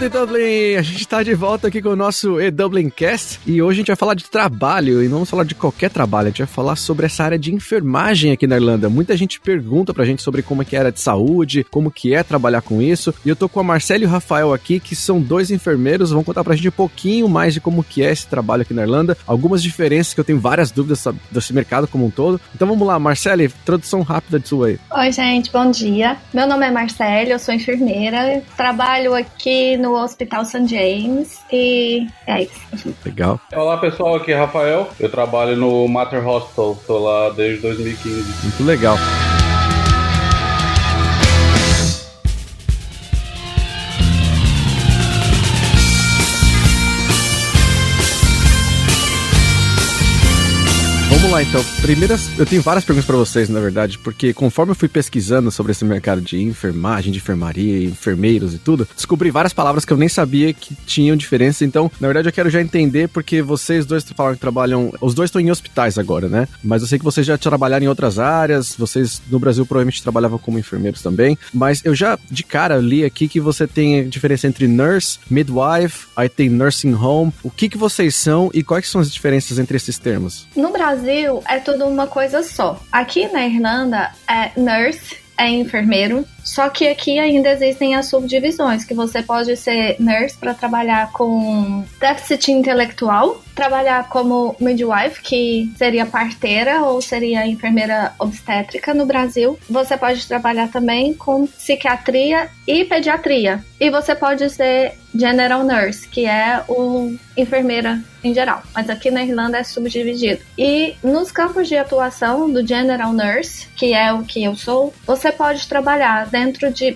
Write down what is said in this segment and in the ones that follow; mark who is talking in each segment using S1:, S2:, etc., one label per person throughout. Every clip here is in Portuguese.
S1: Dublin! A gente tá de volta aqui com o nosso E-Dublincast e hoje a gente vai falar de trabalho e não vamos falar de qualquer trabalho, a gente vai falar sobre essa área de enfermagem aqui na Irlanda. Muita gente pergunta pra gente sobre como é que é a área de saúde, como que é trabalhar com isso, e eu tô com a Marcela e o Rafael aqui, que são dois enfermeiros, vão contar pra gente um pouquinho mais de como que é esse trabalho aqui na Irlanda, algumas diferenças que eu tenho várias dúvidas desse mercado como um todo. Então vamos lá, Marcela, introdução rápida de sua aí.
S2: Oi, gente, bom dia. Meu nome é Marcela, eu sou enfermeira, trabalho aqui no Hospital St. James e é isso.
S1: Legal.
S3: Olá pessoal, aqui é Rafael, eu trabalho no Mater Hospital, tô lá desde 2015.
S1: Muito legal. Vamos lá, então. Eu tenho várias perguntas para vocês, na verdade, porque conforme eu fui pesquisando sobre esse mercado de enfermagem, de enfermaria, enfermeiros e tudo, descobri várias palavras que eu nem sabia que tinham diferença. Então, na verdade, eu quero já entender, porque vocês dois falaram que trabalham... Os dois estão em hospitais agora, né? Mas eu sei que vocês já trabalharam em outras áreas, vocês no Brasil provavelmente trabalhavam como enfermeiros também, mas eu já, de cara, li aqui que você tem a diferença entre nurse, midwife, aí tem nursing home. O que vocês são e quais são as diferenças entre esses termos?
S2: No Brasil, é tudo uma coisa só. Aqui na Irlanda, é nurse, é enfermeiro, só que aqui ainda existem as subdivisões, que você pode ser nurse para trabalhar com déficit intelectual, trabalhar como midwife, que seria parteira ou seria enfermeira obstétrica no Brasil. Você pode trabalhar também com psiquiatria e pediatria. E você pode ser general nurse, que é o enfermeira em geral. Mas aqui na Irlanda é subdividido. E nos campos de atuação do general nurse, que é o que eu sou, você pode trabalhar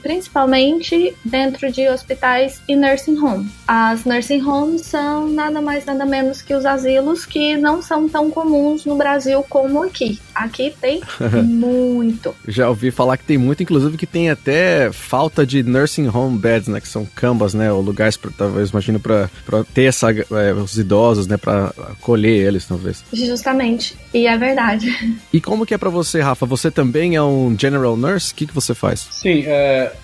S2: principalmente dentro de hospitais e nursing home. As nursing homes são nada mais nada menos que os asilos, que não são tão comuns no Brasil como aqui. Aqui tem muito.
S1: Já ouvi falar que tem muito, inclusive que tem até falta de nursing home beds, né, que são camas, né, ou lugares, talvez, imagino, para ter os idosos, né, para acolher eles, talvez.
S2: Justamente, e é verdade.
S1: E como que é para você, Rafa? Você também é um general nurse? O que você faz?
S3: Sim,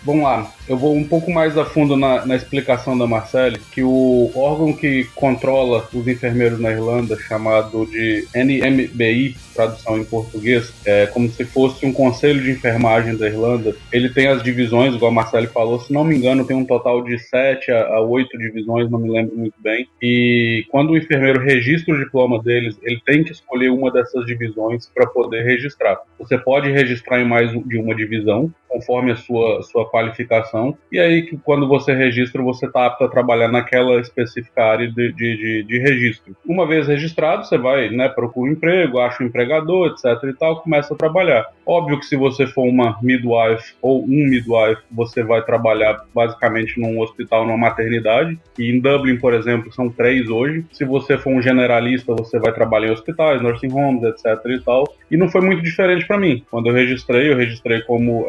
S3: vamos lá. Eu vou um pouco mais a fundo na explicação da Marcele, que o órgão que controla os enfermeiros na Irlanda, chamado de NMBI, tradução em português, é como se fosse um conselho de enfermagem da Irlanda. Ele tem as divisões, igual a Marcele falou, se não me engano tem um total de 7 a 8 divisões, não me lembro muito bem. E quando o enfermeiro registra o diploma deles, ele tem que escolher uma dessas divisões para poder registrar. Você pode registrar em mais de uma divisão, conforme a sua qualificação, e aí que quando você registra, você está apto a trabalhar naquela específica área de registro. Uma vez registrado, você vai, né, procura um emprego, acha um empregador, etc e tal, começa a trabalhar. Óbvio que se você for uma midwife ou um midwife, você vai trabalhar basicamente num hospital, numa maternidade, e em Dublin, por exemplo, são 3 hoje. Se você for um generalista, você vai trabalhar em hospitais, nursing homes, etc e tal, e não foi muito diferente para mim. Quando eu registrei como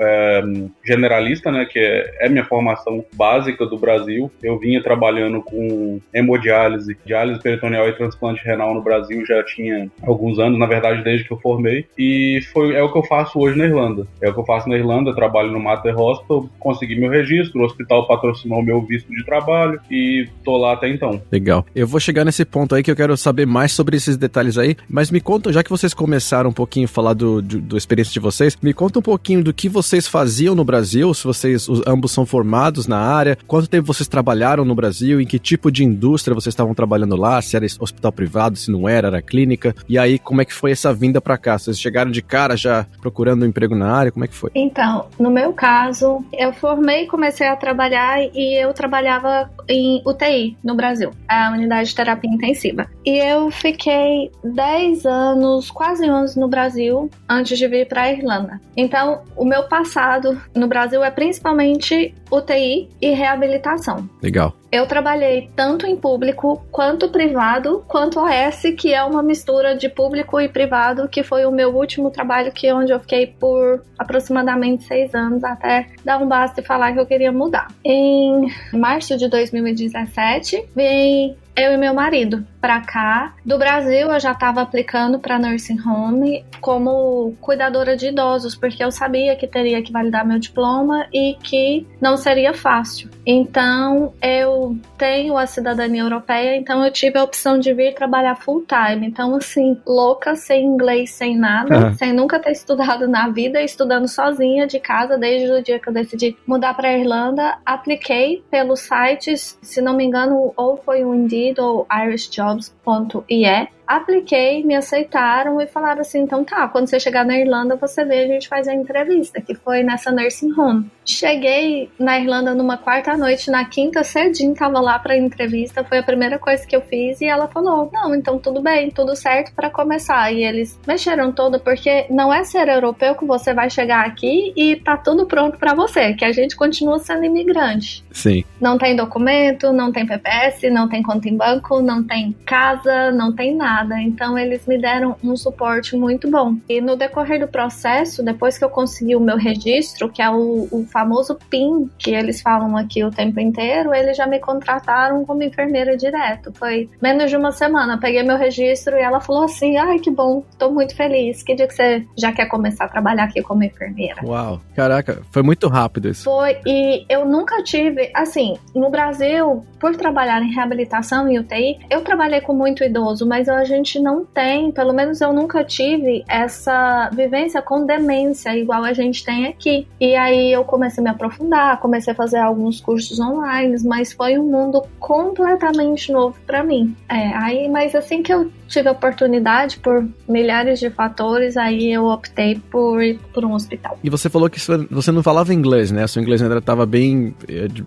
S3: generalista, né, que é minha formação básica do Brasil. Eu vinha trabalhando com hemodiálise, diálise peritoneal e transplante renal no Brasil já tinha alguns anos, na verdade desde que eu formei, e é o que eu faço hoje na Irlanda. É o que eu faço na Irlanda, eu trabalho no Mater Hospital, consegui meu registro, o hospital patrocinou meu visto de trabalho e tô lá até então.
S1: Legal. Eu vou chegar nesse ponto aí que eu quero saber mais sobre esses detalhes aí, mas me conta, já que vocês começaram um pouquinho a falar do experiência de vocês, me conta um pouquinho do que vocês faziam no Brasil, se vocês ambos são formados na área, quanto tempo vocês trabalharam no Brasil, em que tipo de indústria vocês estavam trabalhando lá, se era hospital privado, se não era clínica, e aí como é que foi essa vinda pra cá? Vocês chegaram de cara já procurando um emprego na área, como é que foi?
S2: Então, no meu caso, eu formei, comecei a trabalhar e eu trabalhava em UTI no Brasil, a unidade de terapia intensiva. E eu fiquei 10 anos, quase 11 anos no Brasil antes de vir pra Irlanda. Então, o meu passado no Brasil é principalmente UTI e reabilitação.
S1: Legal.
S2: Eu trabalhei tanto em público, quanto privado, quanto OS, que é uma mistura de público e privado, que foi o meu último trabalho, onde eu fiquei por aproximadamente 6 anos, até dar um basta e falar que eu queria mudar. Em março de 2017, vim eu e meu marido para cá. Do Brasil, eu já estava aplicando para nursing home como cuidadora de idosos, porque eu sabia que teria que validar meu diploma e que não seria fácil. Então, eu tenho a cidadania europeia, então eu tive a opção de vir trabalhar full time. Então, assim, louca, sem inglês, sem nada, sem nunca ter estudado na vida, estudando sozinha de casa, desde o dia que eu decidi mudar para a Irlanda. Apliquei pelos sites, se não me engano, ou foi o Indeed ou irishjobs.ie. Apliquei, me aceitaram e falaram assim, então tá, quando você chegar na Irlanda, você vê, a gente faz a entrevista, que foi nessa nursing home. Cheguei na Irlanda numa quarta noite, na quinta cedinho, tava lá pra entrevista, foi a primeira coisa que eu fiz, e ela falou, não, então tudo bem, tudo certo pra começar. E eles mexeram todo, porque não é ser europeu que você vai chegar aqui e tá tudo pronto pra você, que a gente continua sendo imigrante.
S1: Sim.
S2: Não tem documento, não tem PPS, não tem conta em banco, não tem casa, não tem nada. Então eles me deram um suporte muito bom. E no decorrer do processo, depois que eu consegui o meu registro, que é o famoso PIN, que eles falam aqui o tempo inteiro, eles já me contrataram como enfermeira direto. Foi menos de uma semana. Peguei meu registro e ela falou assim, ai, que bom, tô muito feliz. Que dia que você já quer começar a trabalhar aqui como enfermeira?
S1: Uau, caraca, foi muito rápido isso.
S2: Foi, e eu nunca tive, assim, no Brasil, por trabalhar em reabilitação e UTI, eu trabalhei com muito idoso, mas a gente não tem, pelo menos eu nunca tive essa vivência com demência igual a gente tem aqui. E aí eu comecei a me aprofundar, comecei a fazer alguns cursos online, mas foi um mundo completamente novo para mim. Mas assim que eu tive a oportunidade, por milhares de fatores, aí eu optei por ir por um hospital.
S1: E você falou que você não falava inglês, né? Seu inglês ainda estava bem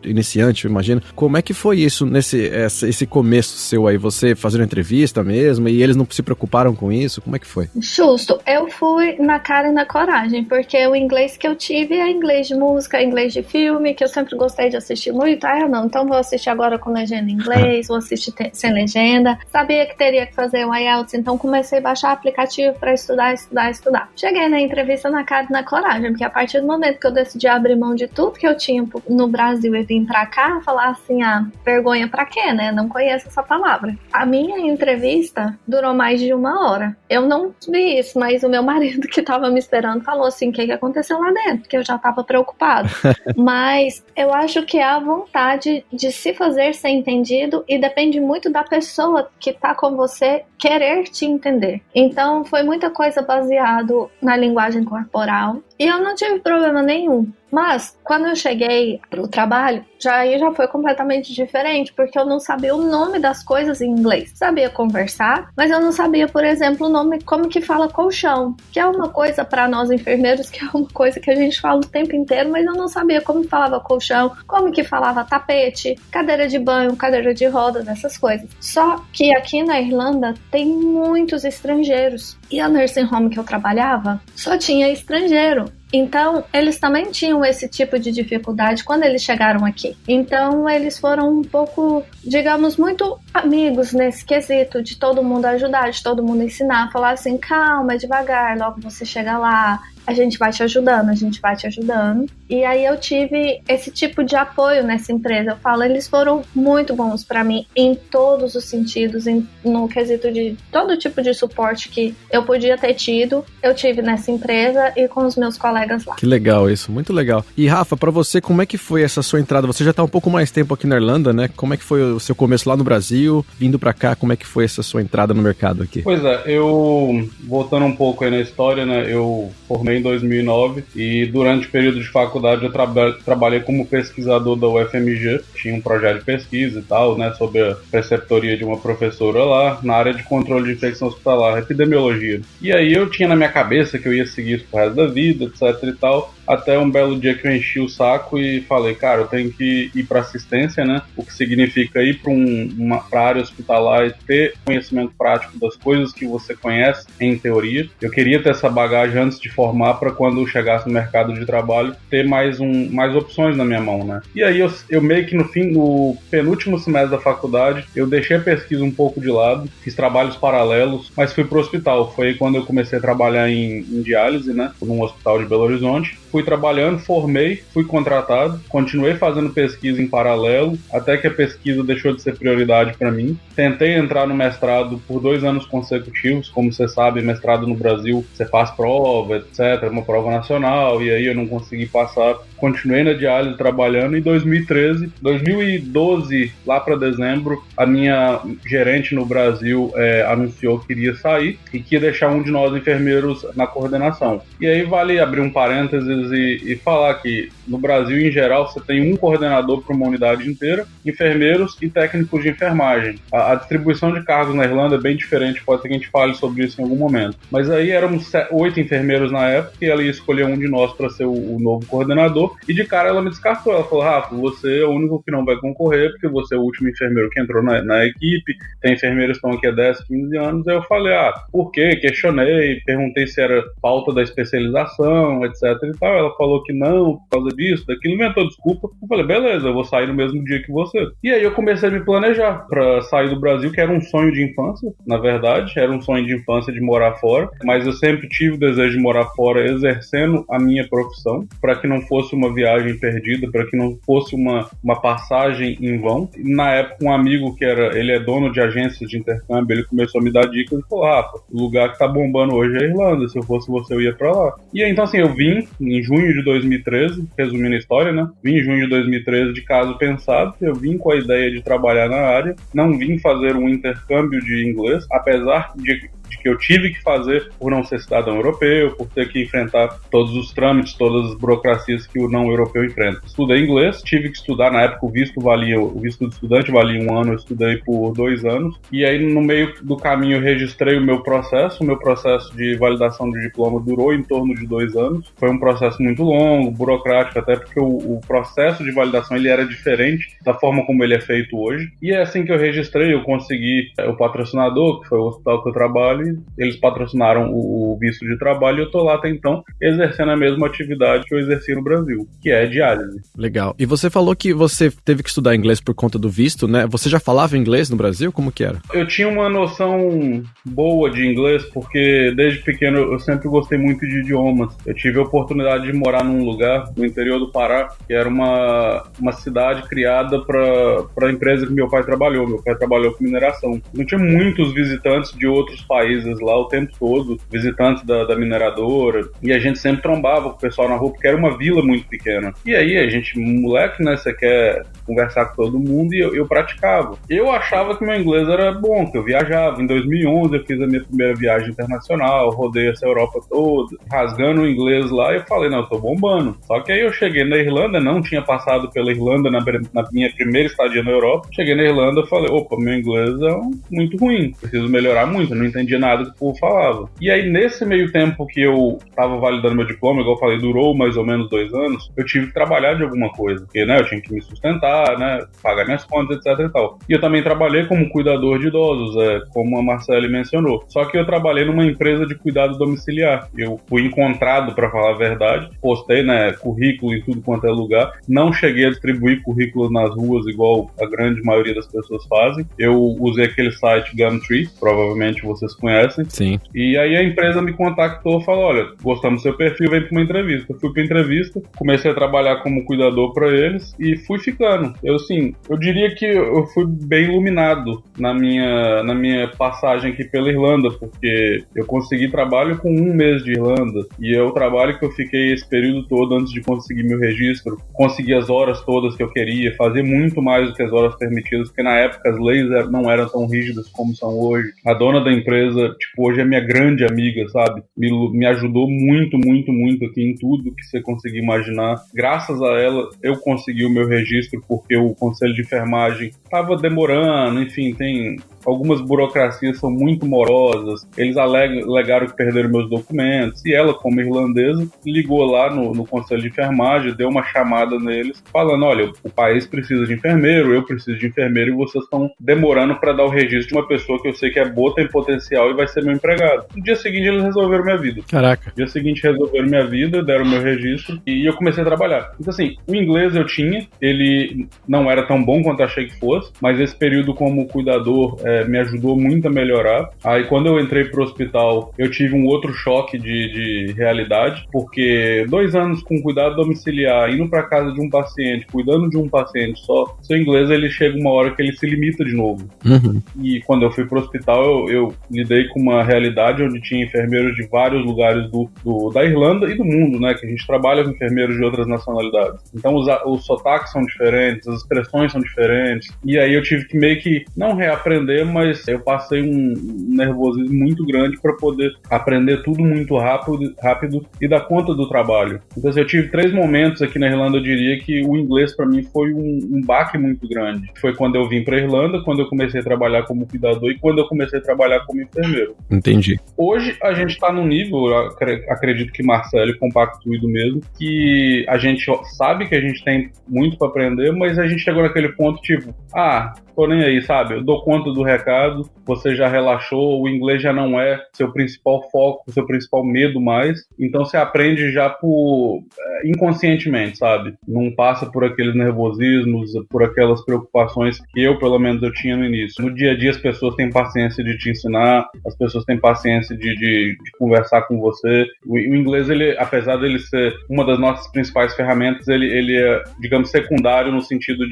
S1: iniciante, eu imagino. Como é que foi isso, esse começo seu aí? Você fazendo entrevista mesmo, e eles não se preocuparam com isso? Como é que foi?
S2: Justo, eu fui na cara e na coragem, porque o inglês que eu tive é inglês de música, inglês de filme, que eu sempre gostei de assistir muito. Então vou assistir agora com legenda em inglês, vou assistir sem legenda. Sabia que teria que fazer o IELTS, então comecei a baixar aplicativo para estudar. Cheguei na entrevista na cara e na coragem, porque a partir do momento que eu decidi abrir mão de tudo que eu tinha no Brasil e vim pra cá, falar assim, vergonha pra quê, né? Não conheço essa palavra. A minha entrevista durou mais de 1 hora. Eu não vi isso, mas o meu marido que tava me esperando falou assim, o que aconteceu lá dentro? Porque eu já tava preocupado. Mas eu acho que é a vontade de se fazer ser entendido e depende muito da pessoa que tá com você querer te entender. Então foi muita coisa baseado na linguagem corporal e eu não tive problema nenhum. Mas, quando eu cheguei pro trabalho, já foi completamente diferente, porque eu não sabia o nome das coisas em inglês. Sabia conversar, mas eu não sabia, por exemplo, o nome, como que fala colchão, que é uma coisa para nós enfermeiros, que é uma coisa que a gente fala o tempo inteiro, mas eu não sabia como falava colchão, como que falava tapete, cadeira de banho, cadeira de rodas, essas coisas. Só que aqui na Irlanda tem muitos estrangeiros, e a nursing home que eu trabalhava só tinha estrangeiro. Então, eles também tinham esse tipo de dificuldade quando eles chegaram aqui. Então, eles foram um pouco, digamos, muito amigos nesse quesito de todo mundo ajudar, de todo mundo ensinar, falar assim, calma, devagar, logo você chega lá, a gente vai te ajudando. E aí eu tive esse tipo de apoio nessa empresa. Eu falo, eles foram muito bons pra mim em todos os sentidos, no quesito de todo tipo de suporte que eu podia ter tido, eu tive nessa empresa e com os meus colegas lá.
S1: Que legal isso, muito legal. E Rafa, pra você, como é que foi essa sua entrada? Você já tá um pouco mais tempo aqui na Irlanda, né? Como é que foi o seu começo lá no Brasil, vindo pra cá, como é que foi essa sua entrada no mercado aqui?
S3: Pois é, eu, voltando um pouco aí na história, né, eu formei em 2009 e durante o período de faculdade eu trabalhei como pesquisador da UFMG, tinha um projeto de pesquisa e tal, né, sob a preceptoria de uma professora lá, na área de controle de infecção hospitalar, epidemiologia. E aí eu tinha na minha cabeça que eu ia seguir isso pro resto da vida, etc e tal, até um belo dia que eu enchi o saco e falei, cara, eu tenho que ir para assistência, né? O que significa ir para a área hospitalar e ter conhecimento prático das coisas que você conhece em teoria. Eu queria ter essa bagagem antes de formar para quando eu chegasse no mercado de trabalho ter mais opções na minha mão, né? E aí eu meio que no penúltimo semestre da faculdade, eu deixei a pesquisa um pouco de lado, fiz trabalhos paralelos, mas fui pro hospital. Foi aí quando eu comecei a trabalhar em diálise, né? Num hospital de Belo Horizonte. Fui trabalhando, formei, fui contratado, continuei fazendo pesquisa em paralelo, até que a pesquisa deixou de ser prioridade para mim. Tentei entrar no mestrado por 2 anos consecutivos, como você sabe, mestrado no Brasil, você faz prova, etc., uma prova nacional, e aí eu não consegui passar. continuei na diálise trabalhando. Em 2012, lá para dezembro, a minha gerente no Brasil anunciou que iria sair e que ia deixar um de nós enfermeiros na coordenação. E aí vale abrir um parênteses e falar que no Brasil, em geral, você tem um coordenador para uma unidade inteira, enfermeiros e técnicos de enfermagem. A distribuição de cargos na Irlanda é bem diferente, pode ser que a gente fale sobre isso em algum momento. Mas aí éramos 8 enfermeiros na época e ela ia escolher um de nós para ser o novo coordenador, e de cara ela me descartou. Ela falou: Rafa, você é o único que não vai concorrer, porque você é o último enfermeiro que entrou na equipe, tem enfermeiros que estão aqui há 10, 15 anos. Aí eu falei: por quê? Questionei, perguntei se era falta da especialização, etc e tal. Ela falou que não, por causa disso, daquilo, inventou desculpa. Eu falei: beleza, eu vou sair no mesmo dia que você. E aí eu comecei a me planejar para sair do Brasil, que era um sonho de infância, na verdade, era um sonho de infância de morar fora, mas eu sempre tive o desejo de morar fora exercendo a minha profissão, para que não fosse uma viagem perdida, para que não fosse uma passagem em vão. Na época, um amigo ele é dono de agências de intercâmbio, ele começou a me dar dicas e falou: Rafa, o lugar que tá bombando hoje é a Irlanda, se eu fosse você eu ia pra lá. E aí, então assim, eu vim em junho de 2013, resumindo a história, né? Vim em junho de 2013 de caso pensado, eu vim com a ideia de trabalhar na área, não vim fazer um intercâmbio de inglês, apesar de que eu tive que fazer por não ser cidadão europeu, por ter que enfrentar todos os trâmites, todas as burocracias que o não europeu enfrenta. Estudei inglês, tive que estudar, na época o visto de estudante valia 1 ano, eu estudei por 2 anos, e aí no meio do caminho eu registrei o meu processo de validação de diploma durou em torno de 2 anos, foi um processo muito longo, burocrático, até porque o processo de validação ele era diferente da forma como ele é feito hoje, e é assim que eu registrei, eu consegui o patrocinador, que foi o hospital que eu trabalho, eles patrocinaram o visto de trabalho e eu tô lá até então exercendo a mesma atividade que eu exerci no Brasil, que é diálise.
S1: Legal. E você falou que você teve que estudar inglês por conta do visto, né? Você já falava inglês no Brasil? Como que era?
S3: Eu tinha uma noção boa de inglês porque desde pequeno eu sempre gostei muito de idiomas. Eu tive a oportunidade de morar num lugar no interior do Pará, que era uma cidade criada para a empresa que meu pai trabalhou. Meu pai trabalhou com mineração. Não tinha muitos visitantes de outros países lá o tempo todo, visitantes da mineradora, e a gente sempre trombava com o pessoal na rua, porque era uma vila muito pequena. E aí a gente, moleque, né, você quer conversar com todo mundo, e eu praticava. Eu achava que meu inglês era bom, que eu viajava. Em 2011 eu fiz a minha primeira viagem internacional, rodei essa Europa toda, rasgando o inglês lá, e eu falei: não, eu tô bombando. Só que aí eu cheguei na Irlanda, não tinha passado pela Irlanda na minha primeira estadia na Europa. Cheguei na Irlanda e falei: opa, meu inglês é muito ruim, preciso melhorar muito, eu não entendia nada que o povo falava. E aí, nesse meio tempo que eu tava validando meu diploma, igual eu falei, durou mais ou menos 2 anos, eu tive que trabalhar de alguma coisa, porque, né, eu tinha que me sustentar, né, pagar minhas contas, etc e tal. E eu também trabalhei como cuidador de idosos, como a Marcele mencionou. Só que eu trabalhei numa empresa de cuidado domiciliar. Eu fui encontrado, para falar a verdade, postei, né, currículo em tudo quanto é lugar, não cheguei a distribuir currículos nas ruas igual a grande maioria das pessoas fazem. Eu usei aquele site Gumtree, provavelmente vocês conhecem.
S1: Sim.
S3: E aí a empresa me contactou e falou: olha, gostamos do seu perfil, vem para uma entrevista. Eu fui para entrevista, comecei a trabalhar como cuidador para eles e fui ficando. Eu diria que eu fui bem iluminado na minha passagem aqui pela Irlanda, porque eu consegui trabalho com 1 mês de Irlanda, e é o trabalho que eu fiquei esse período todo antes de conseguir meu registro, consegui as horas todas que eu queria, fazer muito mais do que as horas permitidas, porque na época as leis não eram tão rígidas como são hoje. A dona da empresa, hoje é minha grande amiga, sabe? Me ajudou muito, muito, muito aqui em tudo que você conseguir imaginar. Graças a ela, eu consegui o meu registro, porque o conselho de enfermagem estava demorando, enfim, tem algumas burocracias são muito morosas, eles alegaram que perderam meus documentos, e ela, como irlandesa, ligou lá no conselho de enfermagem, deu uma chamada neles, falando: olha, o país precisa de enfermeiro, eu preciso de enfermeiro, e vocês estão demorando para dar o registro de uma pessoa que eu sei que é boa, tem potencial e vai ser meu empregado. No dia seguinte, eles resolveram minha vida.
S1: Caraca.
S3: No dia seguinte, resolveram minha vida, deram meu registro, e eu comecei a trabalhar. Então, assim, o inglês eu tinha, ele não era tão bom quanto achei que fosse, mas esse período como cuidador me ajudou muito a melhorar. Aí quando eu entrei pro hospital, eu tive um outro choque de realidade, porque 2 anos com cuidado domiciliar, indo pra casa de um paciente, cuidando de um paciente só, seu inglês ele chega uma hora que ele se limita de novo. E quando eu fui pro hospital, eu lidei com uma realidade onde tinha enfermeiros de vários lugares da Irlanda e do mundo, né? Que a gente trabalha com enfermeiros de outras nacionalidades. Então os sotaques são diferentes, as expressões são diferentes. E aí eu tive que meio que, não reaprender, mas eu passei um nervosismo muito grande para poder aprender tudo muito rápido e dar conta do trabalho. Então assim, eu tive 3 momentos aqui na Irlanda, eu diria que o inglês para mim foi um baque muito grande. Foi quando eu vim para Irlanda, quando eu comecei a trabalhar como cuidador e quando eu comecei a trabalhar como enfermeiro.
S1: Entendi.
S3: Hoje a gente está num nível, eu acredito que Marcelo compactue do mesmo, que a gente sabe que a gente tem muito para aprender, mas a gente chegou naquele ponto tipo, tô nem aí, sabe? Eu dou conta do recado, você já relaxou, o inglês já não é seu principal foco, seu principal medo mais, então você aprende já inconscientemente, sabe? Não passa por aqueles nervosismos, por aquelas preocupações que eu, pelo menos, eu tinha no início. No dia a dia as pessoas têm paciência de te ensinar, as pessoas têm paciência de conversar com você. O inglês, ele, apesar dele ser uma das nossas principais ferramentas, ele é, digamos, secundário no sentido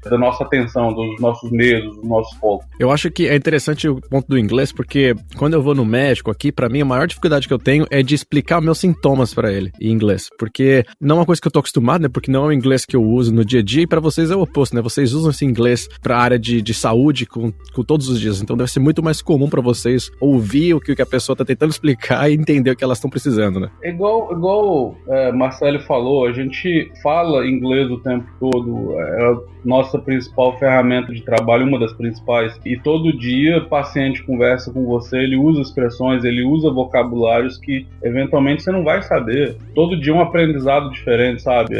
S3: da nossa atenção, dos nossos medos, do nosso foco.
S1: Eu acho que é interessante o ponto do inglês, porque quando eu vou no médico aqui, pra mim a maior dificuldade que eu tenho é de explicar meus sintomas pra ele em inglês, porque não é uma coisa que eu tô acostumado, né, porque não é o inglês que eu uso no dia a dia, e pra vocês é o oposto, né, vocês usam esse inglês pra área de saúde com todos os dias, então deve ser muito mais comum pra vocês ouvir o que a pessoa tá tentando explicar e entender o que elas estão precisando, né?
S3: Igual Marcelo falou, a gente fala inglês o tempo todo, é a nossa principal ferramenta de trabalho, uma das principais, e todo dia o paciente conversa com você, ele usa expressões, ele usa vocabulários que eventualmente você não vai saber. Todo dia é um aprendizado diferente, sabe?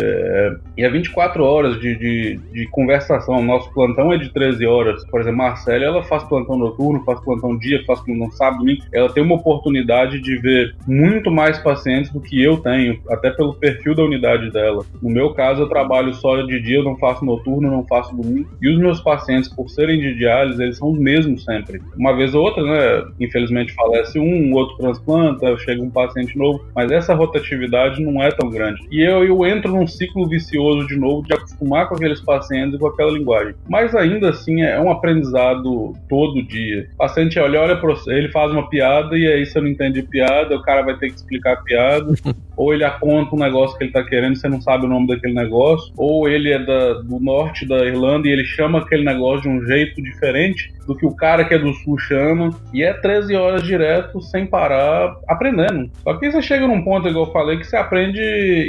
S3: E é 24 horas de conversação. Nosso plantão é de 13 horas. Por exemplo, Marcela, ela faz plantão noturno, faz plantão dia, faz plantão sábado, domingo. Ela tem uma oportunidade de ver muito mais pacientes do que eu tenho, até pelo perfil da unidade dela. No meu caso, eu trabalho só de dia, eu não faço noturno, não faço domingo. E os meus pacientes, por serem de diálise, eles são os mesmos sempre. Uma vez ou outra, né? Infelizmente falece um, outro transplanta, chega um paciente novo, mas essa rotatividade não é tão grande. E eu entro num ciclo vicioso de novo de acostumar com aqueles pacientes e com aquela linguagem. Mas ainda assim é um aprendizado todo dia. O paciente olha pra você, ele faz uma piada e aí você não entende piada, o cara vai ter que explicar a piada, ou ele aponta um negócio que ele tá querendo e você não sabe o nome daquele negócio, ou ele é do norte da Irlanda e ele chama aquele negócio de um jeito diferente do que o cara que é do sul chama, e é 13 horas direto, sem parar, aprendendo. Só que aí você chega num ponto, igual eu falei, que você aprende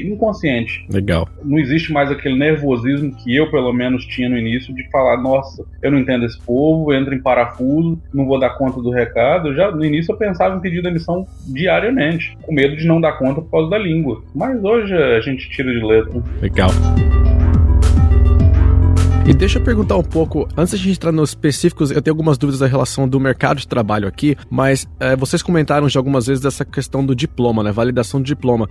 S3: inconsciente.
S1: Legal.
S3: Não existe mais aquele nervosismo que eu, pelo menos, tinha no início, de falar, nossa, eu não entendo esse povo, entro em parafuso, não vou dar conta do recado. No início eu pensava em pedir demissão diariamente, com medo de não dar conta por causa da língua. Mas hoje a gente tira de letra.
S1: Legal. E deixa eu perguntar um pouco, antes de a gente entrar nos específicos, eu tenho algumas dúvidas da relação do mercado de trabalho aqui, mas vocês comentaram já algumas vezes dessa questão do diploma, né, validação do diploma.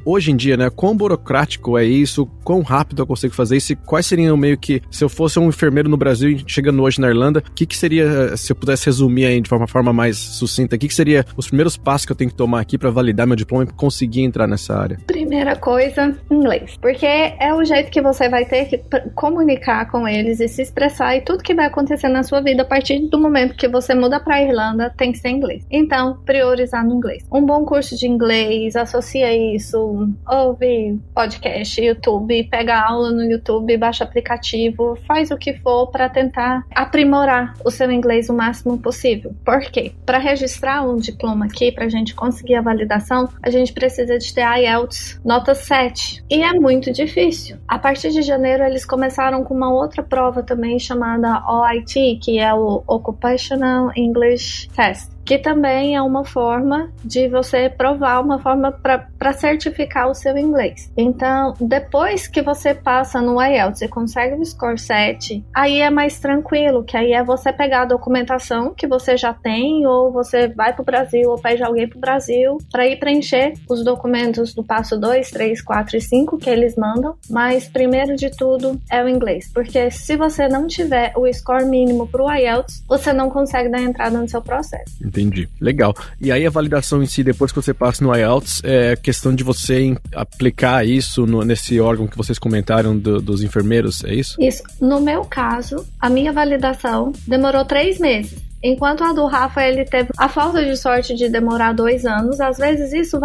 S1: Hoje em dia, né, quão burocrático é isso, quão rápido eu consigo fazer isso, e quais seriam meio que, se eu fosse um enfermeiro no Brasil e chegando hoje na Irlanda, o que seria, se eu pudesse resumir aí de uma forma mais sucinta, o que seria os primeiros passos que eu tenho que tomar aqui para validar meu diploma e conseguir entrar nessa área?
S2: Primeira coisa, inglês. Porque é o jeito que você vai ter que comunicar com eles e se expressar, e tudo que vai acontecer na sua vida a partir do momento que você muda para Irlanda tem que ser inglês. Então, priorizar no inglês. Um bom curso de inglês, associa isso, ouve podcast, YouTube, pega aula no YouTube, baixa aplicativo, faz o que for para tentar aprimorar o seu inglês o máximo possível. Por quê? Para registrar um diploma aqui, pra gente conseguir a validação, a gente precisa de ter IELTS nota 7. E é muito difícil. A partir de janeiro, eles começaram com uma outra prova também chamada OIT, que é o Occupational English Test, que também é uma forma de você provar, uma forma para certificar o seu inglês. Então, depois que você passa no IELTS e consegue o score 7, aí é mais tranquilo, que aí é você pegar a documentação que você já tem, ou você vai pro Brasil, ou pede alguém pro Brasil, para ir preencher os documentos do passo 2, 3, 4 e 5 que eles mandam, mas primeiro de tudo é o inglês, porque se você não tiver o score mínimo pro IELTS, você não consegue dar entrada no seu processo.
S1: Entendi. Legal. E aí a validação em si, depois que você passa no IELTS, é questão de você aplicar isso nesse órgão que vocês comentaram dos enfermeiros, é isso?
S2: Isso. No meu caso, a minha validação demorou 3 meses. Enquanto a do Rafa, ele teve a falta de sorte de demorar 2 anos, às vezes isso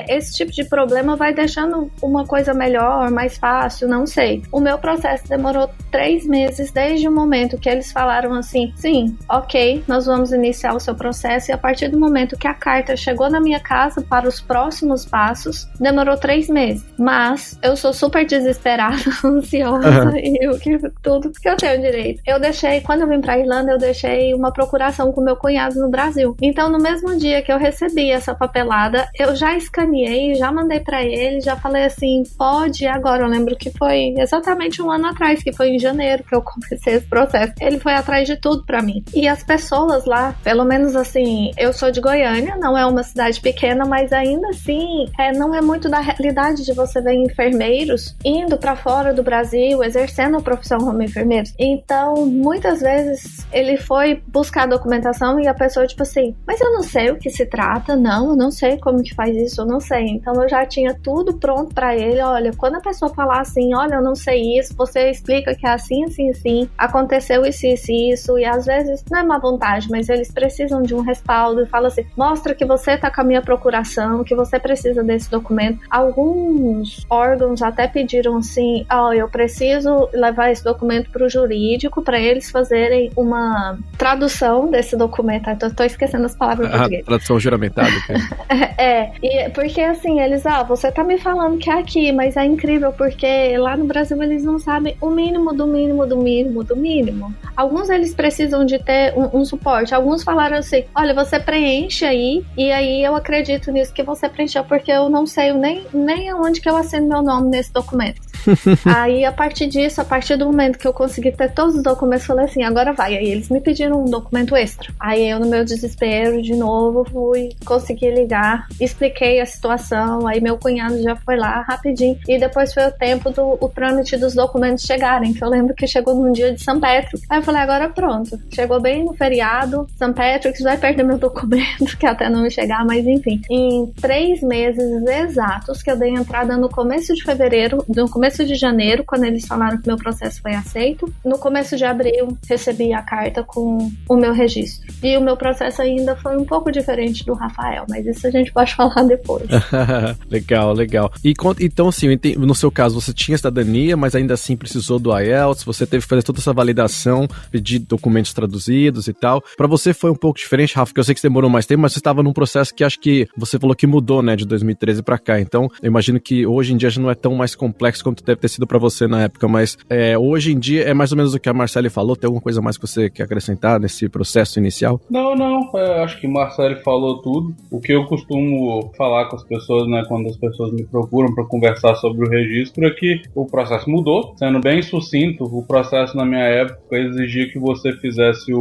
S2: esse tipo de problema vai deixando uma coisa melhor, mais fácil, não sei. O meu processo demorou 3 meses desde o momento que eles falaram assim, sim, ok, nós vamos iniciar o seu processo, e a partir do momento que a carta chegou na minha casa para os próximos passos, demorou 3 meses. Mas eu sou super desesperada, ansiosa e tudo que eu tenho direito. Quando eu vim pra Irlanda, eu deixei uma procuração com meu cunhado no Brasil. Então, no mesmo dia que eu recebi essa papelada, eu já escaneei, já mandei pra ele, já falei assim, pode agora. Eu lembro que foi exatamente 1 ano atrás, que foi em janeiro que eu comecei esse processo. Ele foi atrás de tudo pra mim. E as pessoas lá, pelo menos assim, eu sou de Goiânia, não é uma cidade pequena, mas ainda assim, não é muito da realidade de você ver enfermeiros indo pra fora do Brasil, exercendo a profissão como enfermeiro. Então, muitas vezes, ele foi buscar a documentação e a pessoa, tipo assim, mas eu não sei o que se trata, eu não sei como que faz isso, eu não sei. Então eu já tinha tudo pronto pra ele, olha, quando a pessoa falar assim, olha, eu não sei isso, você explica que é assim, assim, assim, aconteceu isso, isso, isso, e às vezes não é má vontade, mas eles precisam de um respaldo e fala assim, mostra que você tá com a minha procuração, que você precisa desse documento. Alguns órgãos até pediram assim, eu preciso levar esse documento pro jurídico pra eles fazerem uma tradução desse documento. Eu tô esquecendo as palavras em português.
S1: Tradução juramentada.
S2: Porque assim, eles, você tá me falando que é aqui, mas é incrível porque lá no Brasil eles não sabem o mínimo do mínimo do mínimo do mínimo. Alguns eles precisam de ter um suporte. Alguns falaram assim, olha, você preenche aí, e aí eu acredito nisso que você preencheu, porque eu não sei nem aonde que eu assino meu nome nesse documento. Aí, a partir disso, a partir do momento que eu consegui ter todos os documentos, eu falei assim, agora vai. Aí eles me pediram um documento extra. Aí eu, no meu desespero, de novo, consegui ligar, expliquei a situação, aí meu cunhado já foi lá rapidinho. E depois foi o tempo o trâmite dos documentos chegarem, que eu lembro que chegou num dia de St. Patrick. Aí eu falei, agora pronto. Chegou bem no feriado, St. Patrick, vai perder meu documento, que até não chegar, mas enfim. Em 3 meses exatos, que eu dei entrada no começo de fevereiro, no começo de janeiro, quando eles falaram que meu processo foi aceito. No começo de abril, recebi a carta com o meu registro. E o meu processo ainda foi um pouco diferente do Rafael, mas isso a gente pode falar depois.
S1: Legal. E então, assim, no seu caso, você tinha cidadania, mas ainda assim precisou do IELTS, você teve que fazer toda essa validação, pedir documentos traduzidos e tal. Pra você foi um pouco diferente, Rafa, porque eu sei que você demorou mais tempo, mas você estava num processo que acho que você falou que mudou, né, de 2013 pra cá. Então, eu imagino que hoje em dia já não é tão mais complexo quanto deve ter sido pra você na época, mas hoje em dia é mais ou menos o que a Marcele falou. Tem alguma coisa mais que você quer acrescentar nesse processo inicial?
S3: Não, acho que Marcele falou tudo. O que eu costumo falar com as pessoas, né, quando as pessoas me procuram para conversar sobre o registro, é que o processo mudou. Sendo bem sucinto, o processo na minha época exigia que você fizesse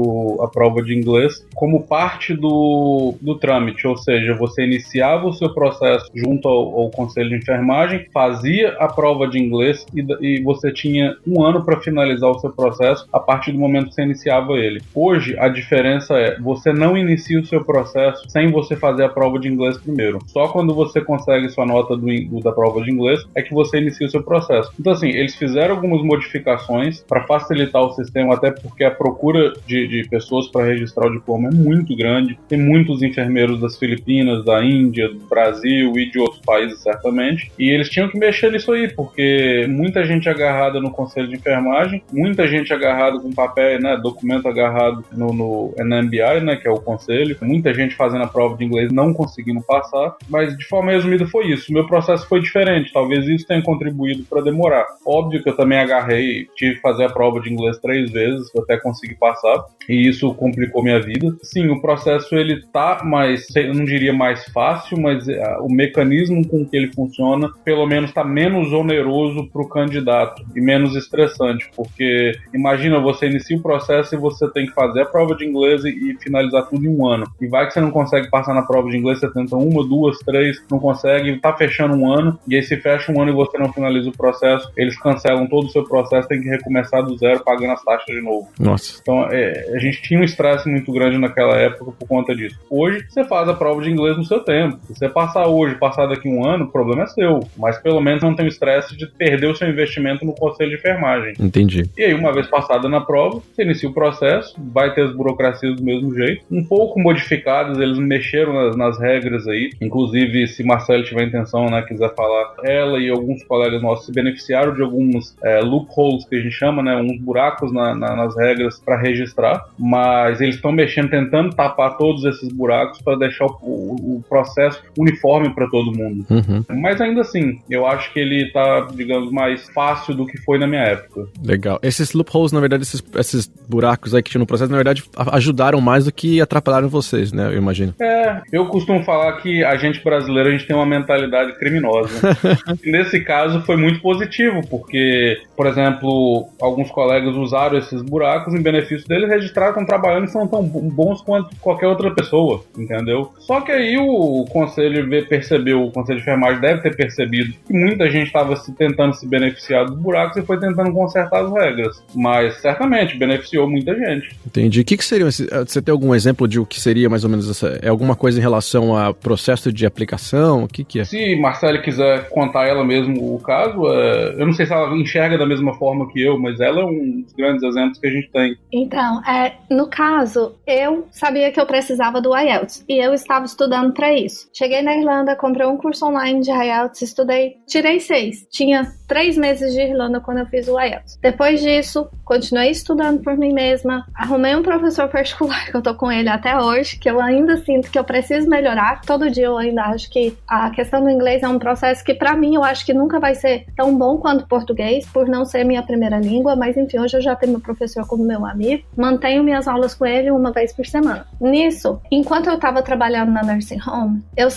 S3: a prova de inglês como parte do trâmite, ou seja, você iniciava o seu processo junto ao Conselho de Enfermagem, fazia a prova de inglês e você tinha 1 ano para finalizar o seu processo a partir do momento que você iniciava ele. Hoje, a diferença é, você não inicia o seu processo sem você fazer a prova de inglês primeiro. Só quando você consegue sua nota da prova de inglês é que você inicia o seu processo. Então, assim, eles fizeram algumas modificações para facilitar o sistema, até porque a procura de pessoas para registrar o diploma é muito grande. Tem muitos enfermeiros das Filipinas, da Índia, do Brasil e de outros países, certamente. E eles tinham que mexer nisso aí, porque porque muita gente agarrada no conselho de enfermagem, muita gente agarrada com papel, né, documento agarrado no NMBI, né, que é o conselho, muita gente fazendo a prova de inglês não conseguindo passar, mas de forma resumida foi isso. O meu processo foi diferente, talvez isso tenha contribuído para demorar. Óbvio que eu também agarrei, tive que fazer a prova de inglês 3 vezes até conseguir passar, e isso complicou minha vida. Sim, o processo ele tá mais, eu não diria mais fácil, mas o mecanismo com que ele funciona, pelo menos tá menos oneroso para o candidato e menos estressante, porque imagina, você inicia o processo e você tem que fazer a prova de inglês e finalizar tudo em um ano. E vai que você não consegue passar na prova de inglês, você tenta 1, 2, 3, não consegue, tá fechando um ano, e aí se fecha um ano e você não finaliza o processo, eles cancelam todo o seu processo, tem que recomeçar do zero, pagando as taxas de novo.
S1: Nossa.
S3: Então, a gente tinha um estresse muito grande naquela época por conta disso. Hoje, você faz a prova de inglês no seu tempo. Se você passar hoje, passar daqui um ano, o problema é seu. Mas pelo menos não tem o estresse de perder o seu investimento no conselho de enfermagem.
S1: Entendi.
S3: E aí, uma vez passada na prova, você inicia o processo, vai ter as burocracias do mesmo jeito. Um pouco modificadas, eles mexeram nas regras aí. Inclusive, se Marcelo tiver intenção, né, quiser falar, ela e alguns colegas nossos se beneficiaram de alguns loopholes, que a gente chama, né, uns buracos nas regras para registrar. Mas eles estão mexendo, tentando tapar todos esses buracos para deixar o processo uniforme para todo mundo.
S1: Uhum.
S3: Mas ainda assim, eu acho que ele tá, digamos, mais fácil do que foi na minha época.
S1: Legal. Esses loopholes, na verdade, esses buracos aí que tinha no processo, na verdade, ajudaram mais do que atrapalharam vocês, né? Eu imagino.
S3: Eu costumo falar que a gente brasileiro, a gente tem uma mentalidade criminosa. Nesse caso, foi muito positivo, porque, por exemplo, alguns colegas usaram esses buracos em benefício deles, registraram, estão trabalhando e são tão bons quanto qualquer outra pessoa, entendeu? Só que aí o conselho percebeu, o conselho de enfermagem deve ter percebido que muita gente estava tentando se beneficiar dos buracos e foi tentando consertar as regras. Mas, certamente, beneficiou muita gente.
S1: Entendi. O que seria, você tem algum exemplo de o que seria mais ou menos alguma coisa em relação a processo de aplicação? O que é?
S3: Se Marcele quiser contar ela mesmo o caso, eu não sei se ela enxerga da mesma forma que eu, mas ela é um dos grandes exemplos que a gente tem.
S2: Então, no caso, eu sabia que eu precisava do IELTS e eu estava estudando para isso. Cheguei na Irlanda, comprei um curso online de IELTS, estudei, tirei 6. Tinha 3 meses de Irlanda quando eu fiz o IELTS. Depois disso, continuei estudando por mim mesma, arrumei um professor particular que eu tô com ele até hoje, que eu ainda sinto que eu preciso melhorar. Todo dia eu ainda acho que a questão do inglês é um processo que pra mim eu acho que nunca vai ser tão bom quanto o português, por não ser minha primeira língua, mas enfim, hoje eu já tenho meu professor como meu amigo, mantenho minhas aulas com ele uma vez por semana. Nisso, enquanto eu tava trabalhando na nursing home, eu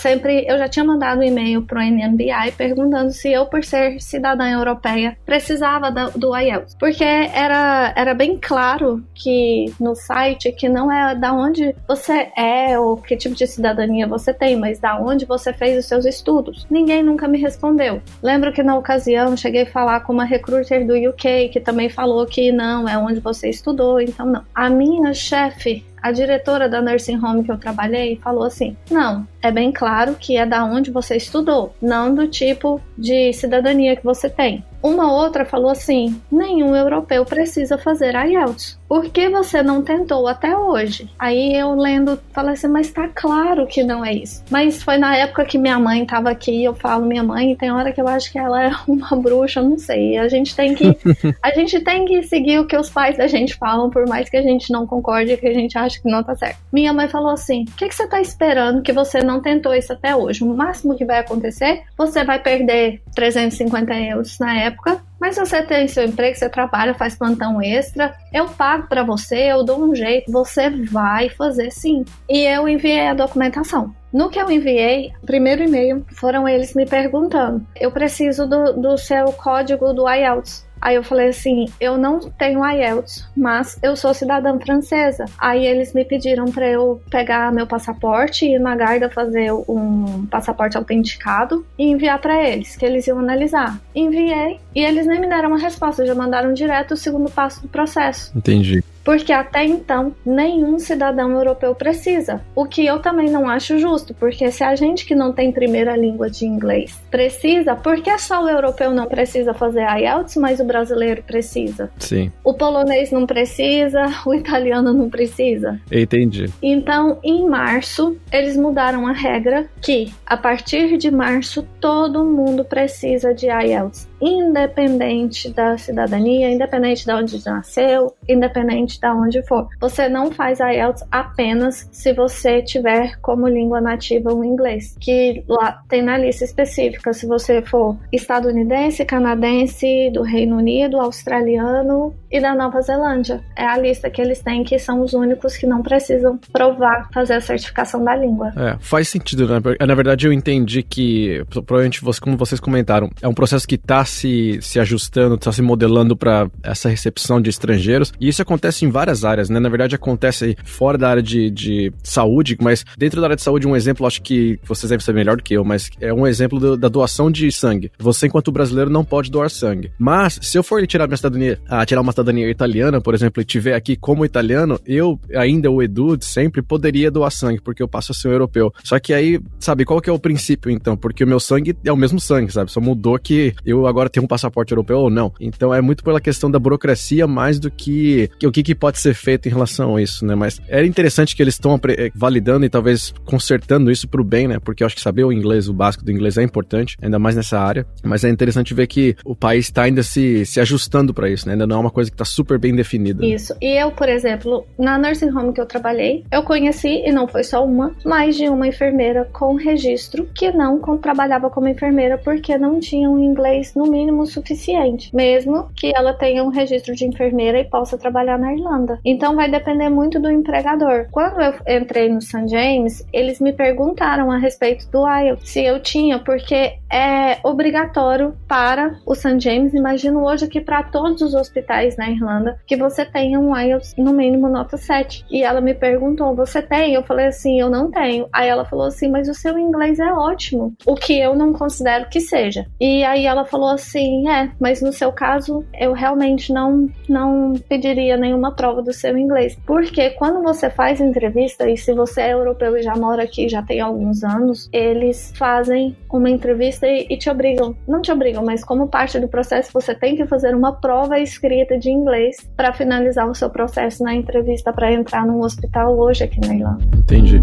S2: já tinha mandado um e-mail pro NMBI perguntando se eu, por ser cidadã europeia, precisava do IELTS, porque era bem claro que no site que não é da onde você é ou que tipo de cidadania você tem, mas da onde você fez os seus estudos. Ninguém nunca me respondeu. Lembro que na ocasião cheguei a falar com uma recruiter do UK que também falou que não, é onde você estudou, então não. A minha chefe, a diretora da nursing home que eu trabalhei, falou assim, não, é bem claro que é da onde você estudou, não do tipo de cidadania que você tem. Uma outra falou assim, nenhum europeu precisa fazer IELTS. Por que você não tentou até hoje? Aí eu lendo, falei assim, mas tá claro que não é isso. Mas foi na época que minha mãe tava aqui, eu falo minha mãe, tem hora que eu acho que ela é uma bruxa, não sei. A gente tem que seguir o que os pais da gente falam, por mais que a gente não concorde, que a gente acha que não tá certo. Minha mãe falou assim, o que você tá esperando que você não tentou isso até hoje? O máximo que vai acontecer, você vai perder 350 euros na época, mas você tem seu emprego, você trabalha, faz plantão extra, eu pago pra você, eu dou um jeito, você vai fazer sim. E eu enviei a documentação. No que eu enviei, o primeiro e-mail, foram eles me perguntando, eu preciso do seu código do IELTS. Aí eu falei assim, eu não tenho IELTS, mas eu sou cidadã francesa. Aí eles me pediram para eu pegar meu passaporte e ir na Garda fazer um passaporte autenticado e enviar para eles, que eles iam analisar. Enviei e eles nem me deram uma resposta, já mandaram direto o segundo passo do processo.
S1: Entendi.
S2: Porque até então, nenhum cidadão europeu precisa. O que eu também não acho justo, porque se a gente que não tem primeira língua de inglês precisa, por que só o europeu não precisa fazer IELTS, mas o brasileiro precisa?
S1: Sim.
S2: O polonês não precisa, o italiano não precisa.
S1: Entendi.
S2: Então, em março, eles mudaram a regra que, a partir de março, todo mundo precisa de IELTS. independente da cidadania, independente de onde nasceu, independente de onde for. Você não faz IELTS apenas se você tiver como língua nativa o inglês, que lá tem na lista específica, se você for estadunidense, canadense, do Reino Unido, australiano e da Nova Zelândia. É a lista que eles têm, que são os únicos que não precisam provar, fazer a certificação da língua.
S1: Faz sentido, né? Na verdade, eu entendi que, provavelmente, como vocês comentaram, é um processo que está se ajustando, está se modelando para essa recepção de estrangeiros, e isso acontece em várias áreas, né? Na verdade, acontece fora da área de saúde, mas dentro da área de saúde, um exemplo, acho que vocês devem saber melhor do que eu, mas é um exemplo da doação de sangue. Você, enquanto brasileiro, não pode doar sangue. Mas, se eu for tirar minha cidadania, tirar uma cidadania italiana, por exemplo, e tiver aqui como italiano, eu, ainda o Edu, sempre poderia doar sangue, porque eu passo a ser um europeu. Só que aí, sabe, qual que é o princípio, então? Porque o meu sangue é o mesmo sangue, sabe? Só mudou que eu agora tenho um passaporte europeu ou não. Então é muito pela questão da burocracia mais do que o que pode ser feito em relação a isso, né? Mas é interessante que eles estão validando e talvez consertando isso pro bem, né? Porque eu acho que saber o inglês, o básico do inglês é importante, ainda mais nessa área. Mas é interessante ver que o país está ainda se ajustando para isso, né? Ainda não é uma coisa que está super bem definida.
S2: Isso. E eu, por exemplo, na nursing home que eu trabalhei, eu conheci, e não foi só uma, mais de uma enfermeira com registro que não trabalhava como enfermeira porque não tinha um inglês no mínimo suficiente, mesmo que ela tenha um registro de enfermeira e possa trabalhar na Irlanda. Então vai depender muito do empregador. Quando eu entrei no St. James, eles me perguntaram a respeito do IELTS, se eu tinha, porque é obrigatório para o St. James, imagino hoje que para todos os hospitais na Irlanda, que você tenha um IELTS no mínimo nota 7. E ela me perguntou, você tem? Eu falei assim, eu não tenho. Aí ela falou assim, mas o seu inglês é ótimo, o que eu não considero que seja. E aí ela falou assim, mas no seu caso, eu realmente não pediria nenhuma prova do seu inglês. Porque quando você faz entrevista, e se você é europeu e já mora aqui, já tem alguns anos, eles fazem uma entrevista e te obrigam, não te obrigam, mas como parte do processo, você tem que fazer uma prova escrita de inglês para finalizar o seu processo na entrevista para entrar num hospital hoje aqui na Irlanda.
S1: Entendi.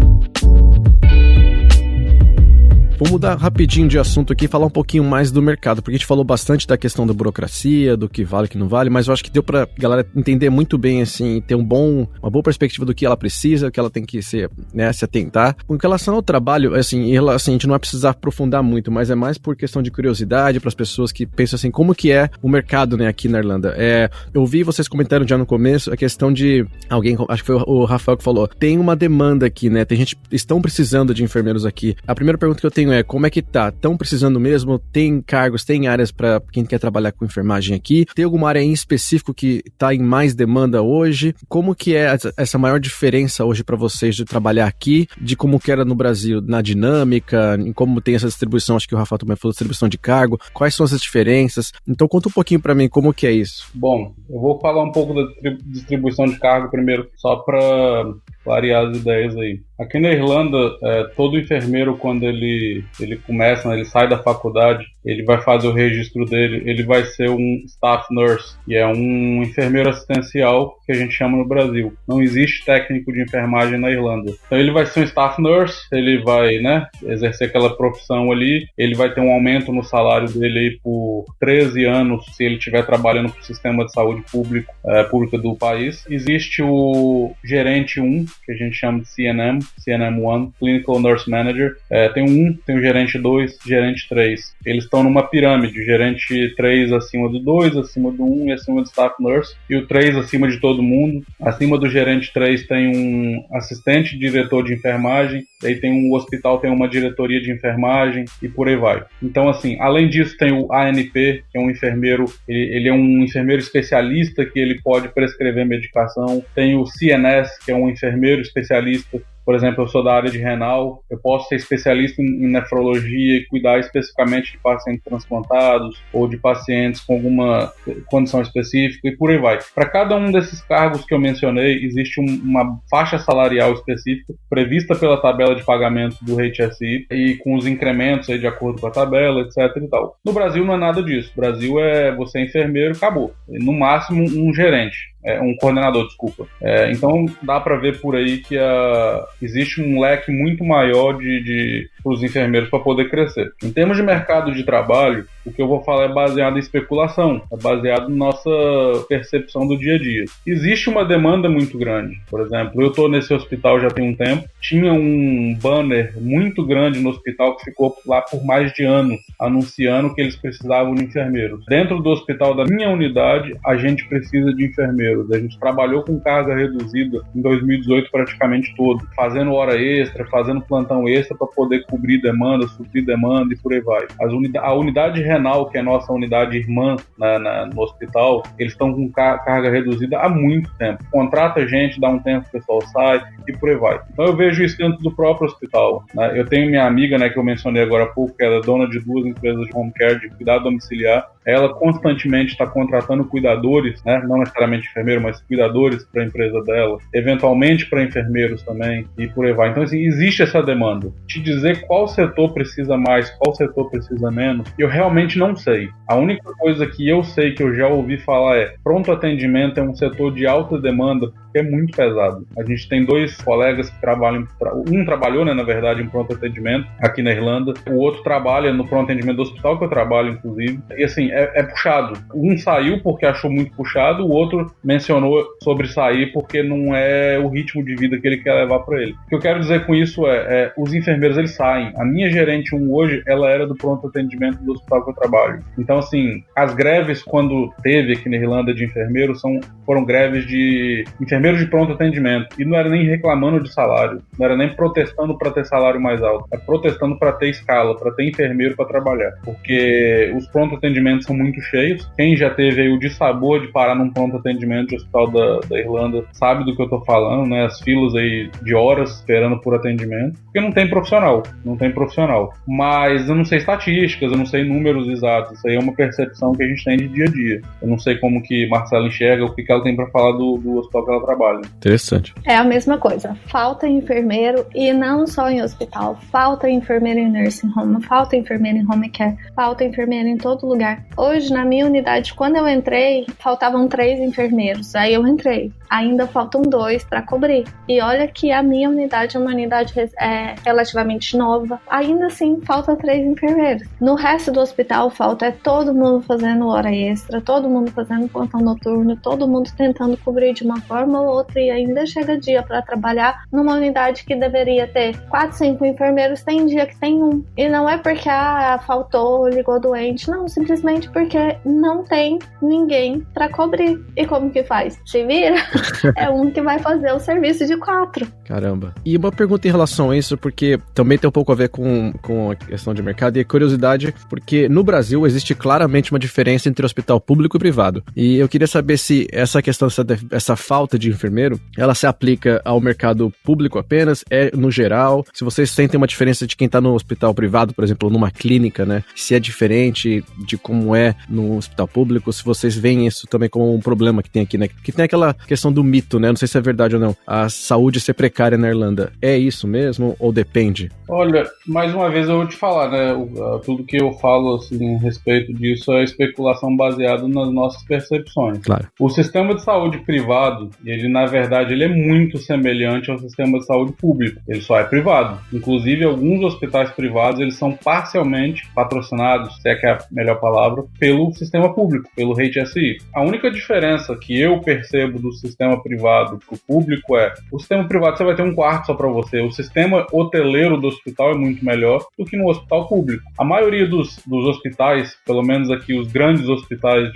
S1: Vou mudar rapidinho de assunto aqui e falar um pouquinho mais do mercado, porque a gente falou bastante da questão da burocracia, do que vale e que não vale, mas eu acho que deu pra galera entender muito bem, assim, ter uma boa perspectiva do que ela precisa, o que ela tem que se atentar. Com relação ao trabalho, assim, a gente não vai precisar aprofundar muito, mas é mais por questão de curiosidade para as pessoas que pensam assim, como que é o mercado, né, aqui na Irlanda. Eu vi vocês comentando já no começo a questão de alguém, acho que foi o Rafael que falou, tem uma demanda aqui, né, tem gente, estão precisando de enfermeiros aqui. A primeira pergunta que eu tenho como é que tá? Estão precisando mesmo? Tem cargos, tem áreas para quem quer trabalhar com enfermagem aqui? Tem alguma área em específico que tá em mais demanda hoje? Como que é essa maior diferença hoje para vocês de trabalhar aqui, de como que era no Brasil, na dinâmica, em como tem essa distribuição, acho que o Rafael também falou, distribuição de cargo, quais são essas diferenças? Então conta um pouquinho para mim como que é isso.
S3: Bom, eu vou falar um pouco da distribuição de cargo primeiro, só para clarear as ideias aí. Aqui na Irlanda, todo enfermeiro, quando ele começa, né, ele sai da faculdade, ele vai fazer o registro dele, ele vai ser um staff nurse, que é um enfermeiro assistencial que a gente chama no Brasil. Não existe técnico de enfermagem na Irlanda. Então ele vai ser um staff nurse, ele vai, né, exercer aquela profissão ali, ele vai ter um aumento no salário dele aí por 13 anos, se ele estiver trabalhando para o sistema de saúde pública do país. Existe o gerente 1, que a gente chama de CNM1, Clinical Nurse Manager. Tem o gerente 2, gerente 3. Eles estão numa pirâmide, gerente 3 acima do 2, acima do 1 e acima do staff nurse, e o 3 acima de todo mundo. Acima do gerente 3 tem um assistente diretor de enfermagem, aí tem um hospital, tem uma diretoria de enfermagem e por aí vai. Então, assim, além disso tem o ANP, que é um enfermeiro, ele é um enfermeiro especialista que ele pode prescrever medicação. Tem o CNS, que é um enfermeiro especialista. Por exemplo, eu sou da área de renal, eu posso ser especialista em nefrologia e cuidar especificamente de pacientes transplantados ou de pacientes com alguma condição específica e por aí vai. Para cada um desses cargos que eu mencionei, existe uma faixa salarial específica prevista pela tabela de pagamento do HSE e com os incrementos aí de acordo com a tabela, etc. e tal. No Brasil não é nada disso. No Brasil você é enfermeiro, acabou. No máximo um gerente. um coordenador, desculpa. Então dá para ver por aí que existe um leque muito maior de os enfermeiros para poder crescer. Em termos de mercado de trabalho, o que eu vou falar é baseado em especulação, é baseado na nossa percepção do dia a dia. Existe uma demanda muito grande. Por exemplo, eu estou nesse hospital já tem um tempo, tinha um banner muito grande no hospital que ficou lá por mais de anos, anunciando que eles precisavam de enfermeiros. Dentro do hospital da minha unidade, a gente precisa de enfermeiros. A gente trabalhou com carga reduzida em 2018 praticamente todo, fazendo hora extra, fazendo plantão extra para poder cobrir demanda, suprir demanda e por aí vai. A unidade renal, que é a nossa unidade irmã no hospital, eles estão com carga reduzida há muito tempo. Contrata gente, dá um tempo, o pessoal sai e por aí vai. Então eu vejo isso dentro do próprio hospital, né? Eu tenho minha amiga, né, que eu mencionei agora há pouco, que é dona de 2 empresas de home care, de cuidado domiciliar. Ela constantemente está contratando cuidadores, né? Não necessariamente enfermeiro, mas cuidadores para a empresa dela, eventualmente para enfermeiros também, e por aí vai. Então, assim, existe essa demanda. Te dizer qual setor precisa mais, qual setor precisa menos, eu realmente não sei. A única coisa que eu sei, que eu já ouvi falar, é pronto atendimento é um setor de alta demanda, porque é muito pesado. A gente tem 2 colegas que trabalham, um trabalhou, né, na verdade, em pronto atendimento aqui na Irlanda, o outro trabalha no pronto atendimento do hospital que eu trabalho, inclusive, e assim, é puxado. Um saiu porque achou muito puxado, o outro mencionou sobre sair porque não é o ritmo de vida que ele quer levar para ele. O que eu quero dizer com isso os enfermeiros, eles saem. A minha gerente 1 hoje, ela era do pronto atendimento do hospital que eu trabalho. Então, assim, as greves, quando teve aqui na Irlanda de enfermeiros, foram greves de enfermeiros de pronto atendimento. E não era nem reclamando de salário, não era nem protestando para ter salário mais alto, era protestando para ter escala, para ter enfermeiro para trabalhar. Porque os pronto atendimentos são muito cheios. Quem já teve aí o dissabor de parar num pronto atendimento de hospital da Irlanda sabe do que eu tô falando, né? As filas aí de horas esperando por atendimento, porque não tem profissional. Mas eu não sei estatísticas, eu não sei números exatos. Isso aí é uma percepção que a gente tem de dia a dia. Eu não sei como que Marcela enxerga, o que ela tem para falar do hospital que ela trabalha.
S1: Interessante.
S2: É a mesma coisa. Falta enfermeiro, e não só em hospital. Falta enfermeiro em nursing home, falta enfermeiro em home care, falta enfermeiro em todo lugar. Hoje, na minha unidade, quando eu entrei, faltavam 3 enfermeiros. Aí eu entrei. Ainda faltam 2 para cobrir. E olha que a minha unidade é uma unidade relativamente nova. Ainda assim, falta 3 enfermeiros. No resto do hospital, falta todo mundo fazendo hora extra, todo mundo fazendo plantão noturno, todo mundo tentando cobrir de uma forma ou outra, e ainda chega dia para trabalhar numa unidade que deveria ter 4, 5 enfermeiros, tem dia que tem 1. E não é porque faltou, ligou doente, não, simplesmente porque não tem ninguém para cobrir. E como que faz? Se vira? É um que vai fazer o serviço de 4.
S1: Caramba. E uma pergunta em relação a isso, porque também tem um pouco a ver com a questão de mercado, e a curiosidade, porque no Brasil existe claramente uma diferença entre hospital público e privado. E eu queria saber se essa questão, essa falta de enfermeiro, ela se aplica ao mercado público apenas, no geral, se vocês sentem uma diferença de quem está no hospital privado, por exemplo, numa clínica, né? Se é diferente de como é no hospital público, se vocês veem isso também como um problema que tem aqui, né? Que tem aquela questão do mito, né? Não sei se é verdade ou não. A saúde ser precária na Irlanda. É isso mesmo ou depende?
S3: Olha, mais uma vez eu vou te falar, né? Tudo que eu falo, assim, a respeito disso é especulação baseada nas nossas percepções.
S1: Claro.
S3: O sistema de saúde privado, ele, na verdade, ele é muito semelhante ao sistema de saúde público. Ele só é privado. Inclusive, alguns hospitais privados, eles são parcialmente patrocinados, se é que é a melhor palavra, pelo sistema público, pelo HSE. A única diferença que eu percebo do sistema privado para o público o sistema privado você vai ter um quarto só para você. O sistema hoteleiro do hospital é muito melhor do que no hospital público. A maioria dos hospitais, pelo menos aqui os grandes hospitais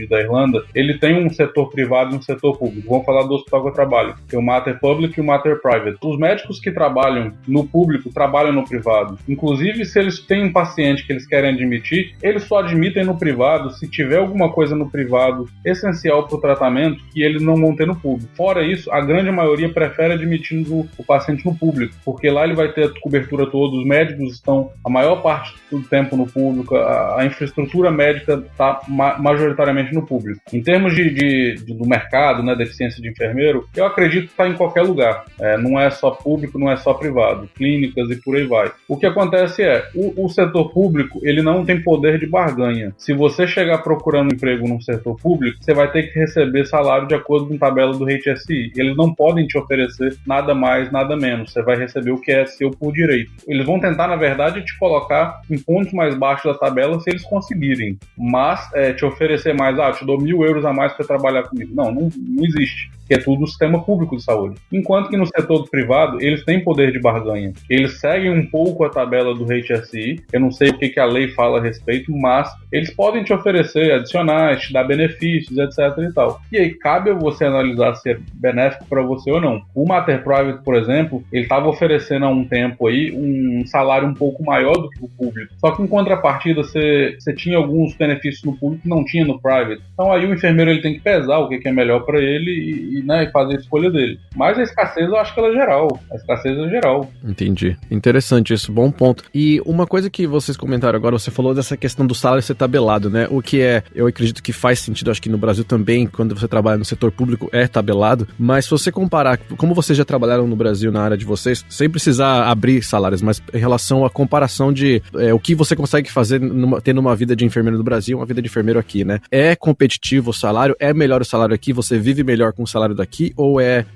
S3: da Irlanda, ele tem um setor privado e um setor público. Vamos falar do hospital que eu trabalho. Tem o Mater Public e o Mater Private. Os médicos que trabalham no público trabalham no privado. Inclusive, se eles têm um paciente que eles querem admitir, eles só admitem no privado se tiver alguma coisa no privado essencial para o tratamento que eles não vão ter no público. Fora isso, a grande maioria prefere admitindo o paciente no público, porque lá ele vai ter a cobertura toda, os médicos estão a maior parte do tempo no público, a infraestrutura médica está majoritariamente no público. Em termos do mercado, né, deficiência de enfermeiro, eu acredito que está em qualquer lugar. Não é só público, não é só privado, clínicas e por aí vai. O que acontece o setor público, ele não tem poder de barganha. Se você chegar procurando emprego no setor público, você vai ter que receber salário de acordo com a tabela do HSI. Eles não podem te oferecer nada mais, nada menos. Você vai receber o que é seu por direito. Eles vão tentar, na verdade, te colocar em pontos mais baixos da tabela se eles conseguirem. Mas te oferecer mais, te dou 1.000 euros a mais para trabalhar comigo. Não existe. Que é tudo o sistema público de saúde. Enquanto que no setor privado, eles têm poder de barganha. Eles seguem um pouco a tabela do HSI, eu não sei o que a lei fala a respeito, mas eles podem te oferecer adicionais, te dar benefícios, etc e tal. E aí, cabe a você analisar se é benéfico para você ou não. O Mater Private, por exemplo, ele estava oferecendo há um tempo aí um salário um pouco maior do que o público. Só que em contrapartida, você tinha alguns benefícios no público que não tinha no private. Então aí o enfermeiro ele tem que pesar o que é melhor para ele e fazer a escolha dele. Mas a escassez eu acho que ela é geral. A escassez é geral.
S1: Entendi. Interessante isso, bom ponto. E uma coisa que vocês comentaram agora, você falou dessa questão do salário ser tabelado, né? O que eu acredito que faz sentido, acho que no Brasil também, quando você trabalha no setor público, é tabelado. Mas se você comparar, como vocês já trabalharam no Brasil na área de vocês, sem precisar abrir salários, mas em relação à comparação de o que você consegue fazer tendo uma vida de enfermeiro no Brasil, uma vida de enfermeiro aqui, né? É competitivo o salário? É melhor o salário aqui? Você vive melhor com o salário daqui? Ou é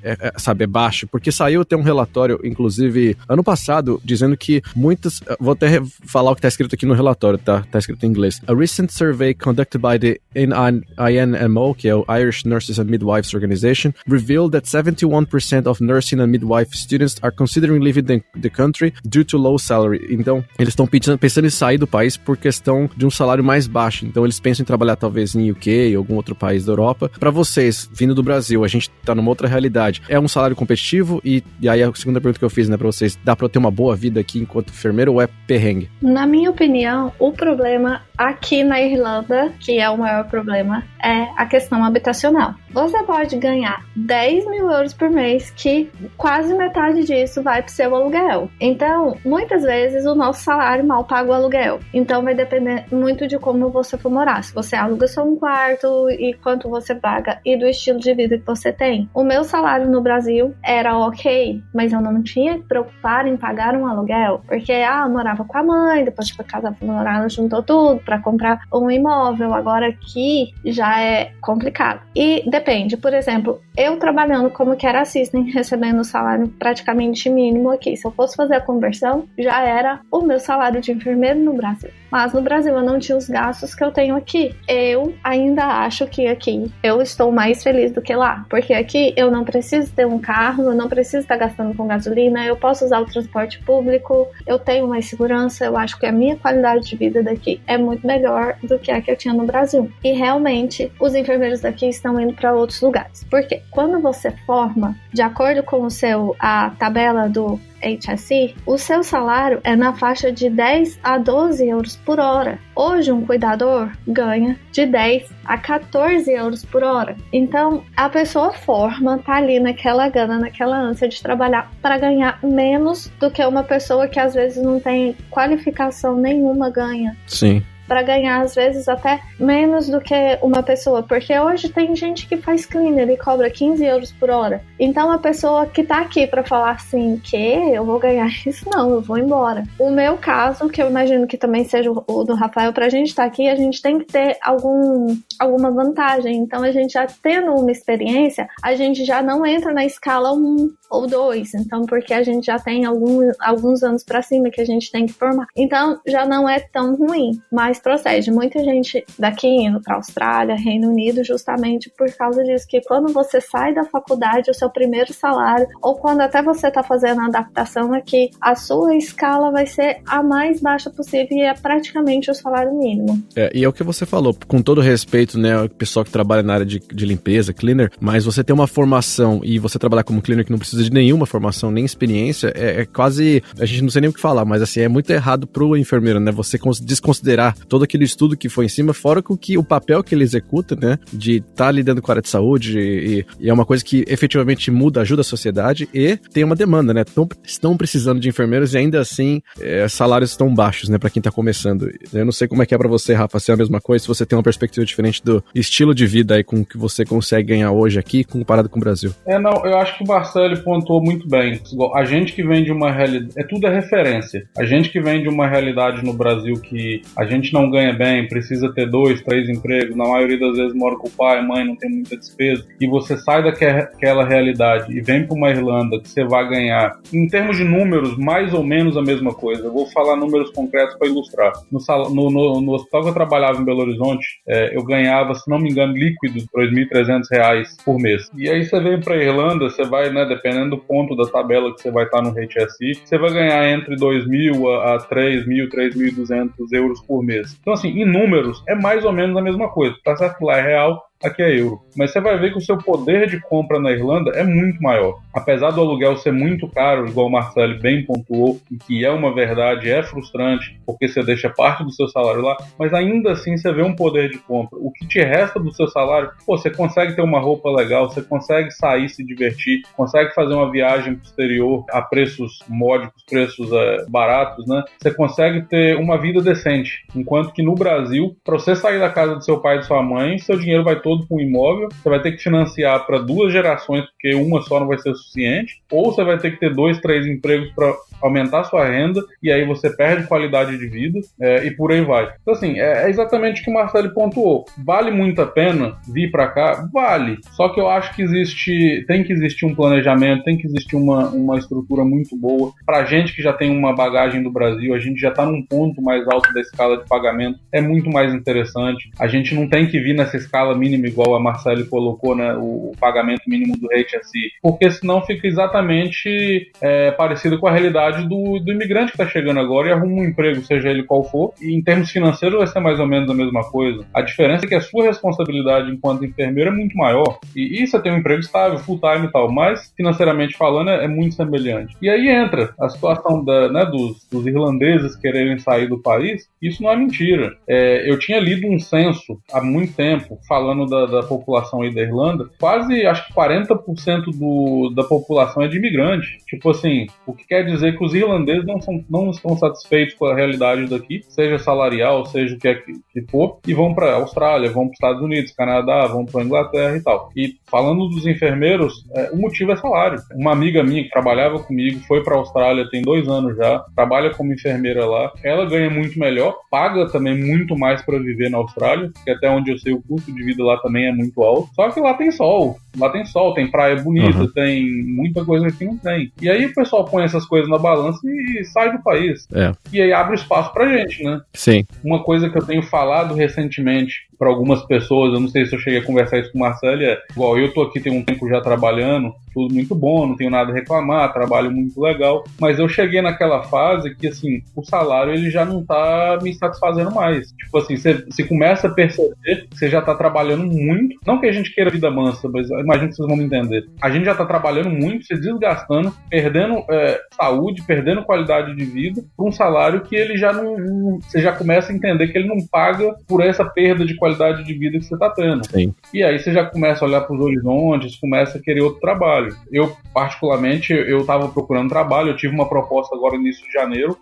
S1: baixo? Porque saiu até um relatório, inclusive, ano passado, dizendo que muitas... Vou até falar o que está escrito aqui no relatório, tá? Tá escrito em inglês. A recent survey conducted by the INMO, que é o Irish Nurses and Midwives Organization, revealed that 71% of nursing and midwife students are considering leaving the country due to low salary. Então, eles estão pensando em sair do país por questão de um salário mais baixo. Então, eles pensam em trabalhar talvez em UK ou algum outro país da Europa. Para vocês, vindo do Brasil, a gente tá numa outra realidade. É um salário competitivo? E aí a segunda pergunta que eu fiz, né, pra vocês, dá pra eu ter uma boa vida aqui enquanto enfermeiro ou é perrengue?
S2: Na minha opinião, o problema aqui na Irlanda, que é o maior problema, é a questão habitacional. Você pode ganhar 10.000 euros por mês, que quase metade disso vai pro seu aluguel. Então, muitas vezes o nosso salário mal paga o aluguel. Então, vai depender muito de como você for morar. Se você aluga só um quarto e quanto você paga e do estilo de vida que você tem. O meu salário no Brasil era ok, mas eu não tinha que preocupar em pagar um aluguel, porque eu morava com a mãe, depois foi casar, morar, juntou tudo para comprar um imóvel. Agora aqui já é complicado. E depende, por exemplo, eu trabalhando como care assistant, recebendo o salário praticamente mínimo aqui. Se eu fosse fazer a conversão, já era o meu salário de enfermeiro no Brasil. Mas no Brasil eu não tinha os gastos que eu tenho aqui. Eu ainda acho que aqui eu estou mais feliz do que lá, porque aqui eu não preciso ter um carro, eu não preciso estar gastando com gasolina, eu posso usar o transporte público, eu tenho mais segurança. Eu acho que a minha qualidade de vida daqui é muito melhor do que a que eu tinha no Brasil. E realmente os enfermeiros daqui estão indo para outros lugares. Porque quando você forma, de acordo com a tabela do HSE, o seu salário é na faixa de 10 a 12 euros por hora. Hoje, um cuidador ganha de 10 a 14 euros por hora. Então, a pessoa forma, tá ali naquela gana, naquela ânsia de trabalhar para ganhar menos do que uma pessoa que às vezes não tem qualificação nenhuma ganha.
S1: Sim.
S2: Para ganhar, às vezes, até menos do que uma pessoa. Porque hoje tem gente que faz cleaner e cobra 15 euros por hora. Então, a pessoa que tá aqui para falar assim, que eu vou ganhar isso, não, eu vou embora. O meu caso, que eu imagino que também seja o do Rafael, pra gente estar aqui, a gente tem que ter alguma vantagem. Então, a gente já tendo uma experiência, a gente já não entra na escala 1 ou 2. Então, porque a gente já tem alguns anos para cima que a gente tem que formar. Então, já não é tão ruim, mas procede. Muita gente daqui indo para Austrália, Reino Unido, justamente por causa disso, que quando você sai da faculdade, o seu primeiro salário, ou quando até você tá fazendo a adaptação aqui, a sua escala vai ser a mais baixa possível e é praticamente o salário mínimo.
S1: E é o que você falou, com todo respeito, né, o pessoal que trabalha na área de limpeza, cleaner, mas você ter uma formação e você trabalhar como cleaner que não precisa de nenhuma formação, nem experiência, é quase, a gente não sei nem o que falar, mas assim, é muito errado pro enfermeiro, né, você desconsiderar todo aquele estudo que foi em cima, fora com que o papel que ele executa, né, de estar lidando com a área de saúde e é uma coisa que efetivamente muda, ajuda a sociedade e tem uma demanda, né, estão precisando de enfermeiros e ainda assim salários estão baixos, né, pra quem tá começando. Eu não sei como é que é pra você, Rafa, se é a mesma coisa, se você tem uma perspectiva diferente do estilo de vida aí com que você consegue ganhar hoje aqui comparado com o Brasil.
S3: Não, eu acho que o Marcelo pontuou muito bem. A gente que vem de uma realidade, tudo é referência. A gente que vem de uma realidade no Brasil que a gente não ganha bem, precisa ter 2, 3 empregos, na maioria das vezes mora com o pai, mãe, não tem muita despesa, e você sai daquela realidade e vem para uma Irlanda que você vai ganhar, em termos de números, mais ou menos a mesma coisa. Eu vou falar números concretos para ilustrar. No hospital que eu trabalhava em Belo Horizonte, eu ganhava, se não me engano, líquido, R$2.300 por mês. E aí você vem para Irlanda, você vai, né, dependendo do ponto da tabela que você vai estar no HSE, você vai ganhar entre 2.000 a 3.000, 3.200 euros por mês. Então, assim, em números, é mais ou menos a mesma coisa. Tá certo que lá é real, aqui é euro. Mas você vai ver que o seu poder de compra na Irlanda é muito maior. Apesar do aluguel ser muito caro, igual o Marcelo bem pontuou, e que é uma verdade, é frustrante, porque você deixa parte do seu salário lá, mas ainda assim você vê um poder de compra. O que te resta do seu salário, você consegue ter uma roupa legal, você consegue sair, se divertir, consegue fazer uma viagem pro exterior a preços módicos, preços baratos, né? Você consegue ter uma vida decente. Enquanto que no Brasil, para você sair da casa do seu pai e de sua mãe, seu dinheiro vai todo com imóvel, você vai ter que financiar para 2 gerações, porque uma só não vai ser suficiente, ou você vai ter que ter 2, 3 empregos para aumentar sua renda, e aí você perde qualidade de vida, e por aí vai. Então, assim, é exatamente o que o Marcelo pontuou. Vale muito a pena vir para cá? Vale. Só que eu acho que tem que existir um planejamento, tem que existir uma estrutura muito boa. Pra gente que já tem uma bagagem do Brasil, a gente já tá num ponto mais alto da escala de pagamento, é muito mais interessante. A gente não tem que vir nessa escala mínima, igual a Marcelo colocou, né, o pagamento mínimo do HSE, porque senão fica exatamente parecido com a realidade do imigrante que está chegando agora e arruma um emprego, seja ele qual for, e em termos financeiros vai ser mais ou menos a mesma coisa. A diferença é que a sua responsabilidade enquanto enfermeiro é muito maior, e você tem um emprego estável, full time e tal, mas financeiramente falando é muito semelhante. E aí entra a situação dos irlandeses quererem sair do país. Isso não é mentira. Eu tinha lido um censo há muito tempo falando da população aí da Irlanda, quase acho que 40% da população é de imigrante. Tipo assim, o que quer dizer que os irlandeses não estão satisfeitos com a realidade daqui, seja salarial, seja o que for, e vão para a Austrália, vão para os Estados Unidos, Canadá, vão para a Inglaterra e tal. E falando dos enfermeiros, o motivo é salário. Uma amiga minha que trabalhava comigo foi para a Austrália tem 2 anos já, trabalha como enfermeira lá, ela ganha muito melhor, paga também muito mais para viver na Austrália, que até onde eu sei o custo de vida lá também é muito alto, só que lá tem sol, tem praia bonita, tem muita coisa que não tem. E aí o pessoal põe essas coisas na balança e sai do país. E aí abre espaço pra gente, né?
S1: Sim.
S3: Uma coisa que eu tenho falado recentemente para algumas pessoas, eu não sei se eu cheguei a conversar isso com o Marcelo, igual eu tô aqui tem um tempo já trabalhando, tudo muito bom, não tenho nada a reclamar, trabalho muito legal, mas eu cheguei naquela fase que, assim, o salário ele já não tá me satisfazendo mais. Tipo assim, você começa a perceber que você já tá trabalhando muito, não que a gente queira vida mansa, mas imagino que vocês vão me entender. A gente já tá trabalhando muito, se desgastando, perdendo saúde, perdendo qualidade de vida, por um salário que ele já não... Você já começa a entender que ele não paga por essa perda de qualidade de vida que você tá tendo.
S1: Sim.
S3: E aí você já começa a olhar pros horizontes, começa a querer outro trabalho. Eu, particularmente, eu tava procurando trabalho, eu tive uma proposta agora no início de janeiro,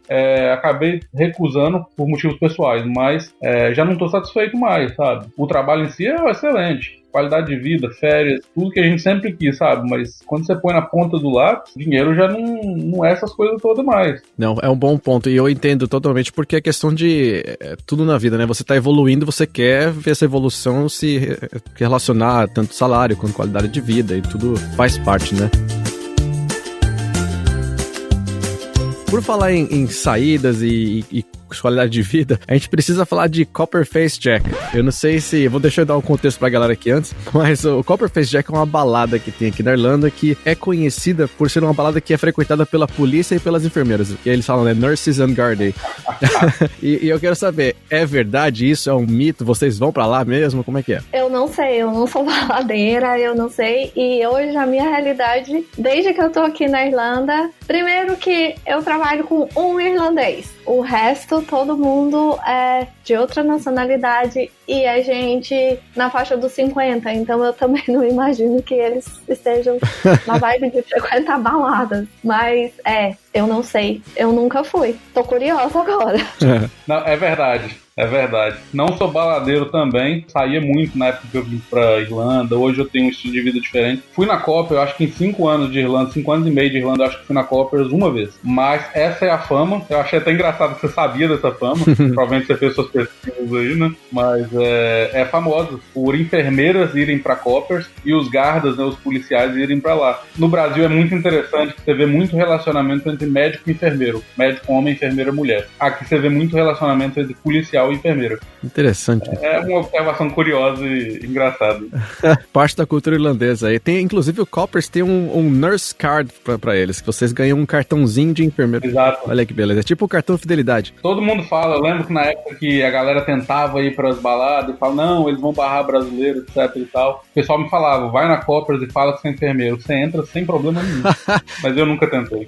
S3: acabei recusando por motivos pessoais, mas já não tô satisfeito mais, sabe? O trabalho em si é excelente. Qualidade de vida, férias, tudo que a gente sempre quis, sabe? Mas quando você põe na ponta do lápis, dinheiro já não é essas coisas todas mais.
S1: Não, é um bom ponto. E eu entendo totalmente porque é questão de tudo na vida, né? Você tá evoluindo, você quer ver essa evolução se relacionar tanto salário quanto qualidade de vida e tudo faz parte, né? Por falar em saídas e qualidade de vida, a gente precisa falar de Copperface Jack. Eu não sei se... Deixa eu dar um contexto pra galera aqui antes, mas o Copperface Jack é uma balada que tem aqui na Irlanda que é conhecida por ser uma balada que é frequentada pela polícia e pelas enfermeiras. E eles falam, né? Nurses and Guardians. e eu quero saber, é verdade isso? É um mito? Vocês vão pra lá mesmo? Como é que é?
S2: Eu não sei, eu não sou baladeira, eu não sei. E hoje a minha realidade, desde que eu tô aqui na Irlanda, primeiro que eu trabalho trabalho com um irlandês. O resto, todo mundo é de outra nacionalidade e a gente na faixa dos 50. Então eu também não imagino que eles estejam na vibe de frequentar baladas. Mas eu não sei. Eu nunca fui. Tô curiosa agora.
S3: Não, é verdade. É verdade. Não sou baladeiro também. Saía muito na época que eu vim pra Irlanda. Hoje eu tenho um estilo de vida diferente. Fui na Copa, eu acho que em 5 anos de Irlanda, 5 anos e meio de Irlanda, eu acho que fui na Copa uma vez. Mas essa é a fama. Eu achei até engraçado que você sabia dessa fama. Provavelmente você fez suas pesquisas aí, né? Mas é famosa por enfermeiras irem pra Coppers e os guardas, né, os policiais irem pra lá. No Brasil é muito interessante que você vê muito relacionamento entre médico e enfermeiro. Médico homem, enfermeira mulher. Aqui você vê muito relacionamento entre policial e enfermeiro.
S1: Interessante.
S3: É uma observação curiosa e engraçada.
S1: Parte da cultura irlandesa aí. Tem, inclusive, o Coppers tem um nurse card pra eles, que vocês ganham um cartãozinho de enfermeiro.
S3: Exato.
S1: Olha que beleza. É tipo o cartão fidelidade.
S3: Todo mundo fala, eu lembro que na época que a galera tentava ir pras baladas e fala, não, eles vão barrar brasileiros, etc e tal. O pessoal me falava, vai na Coppers e fala que você é enfermeiro. Você entra sem problema nenhum. Mas eu nunca tentei.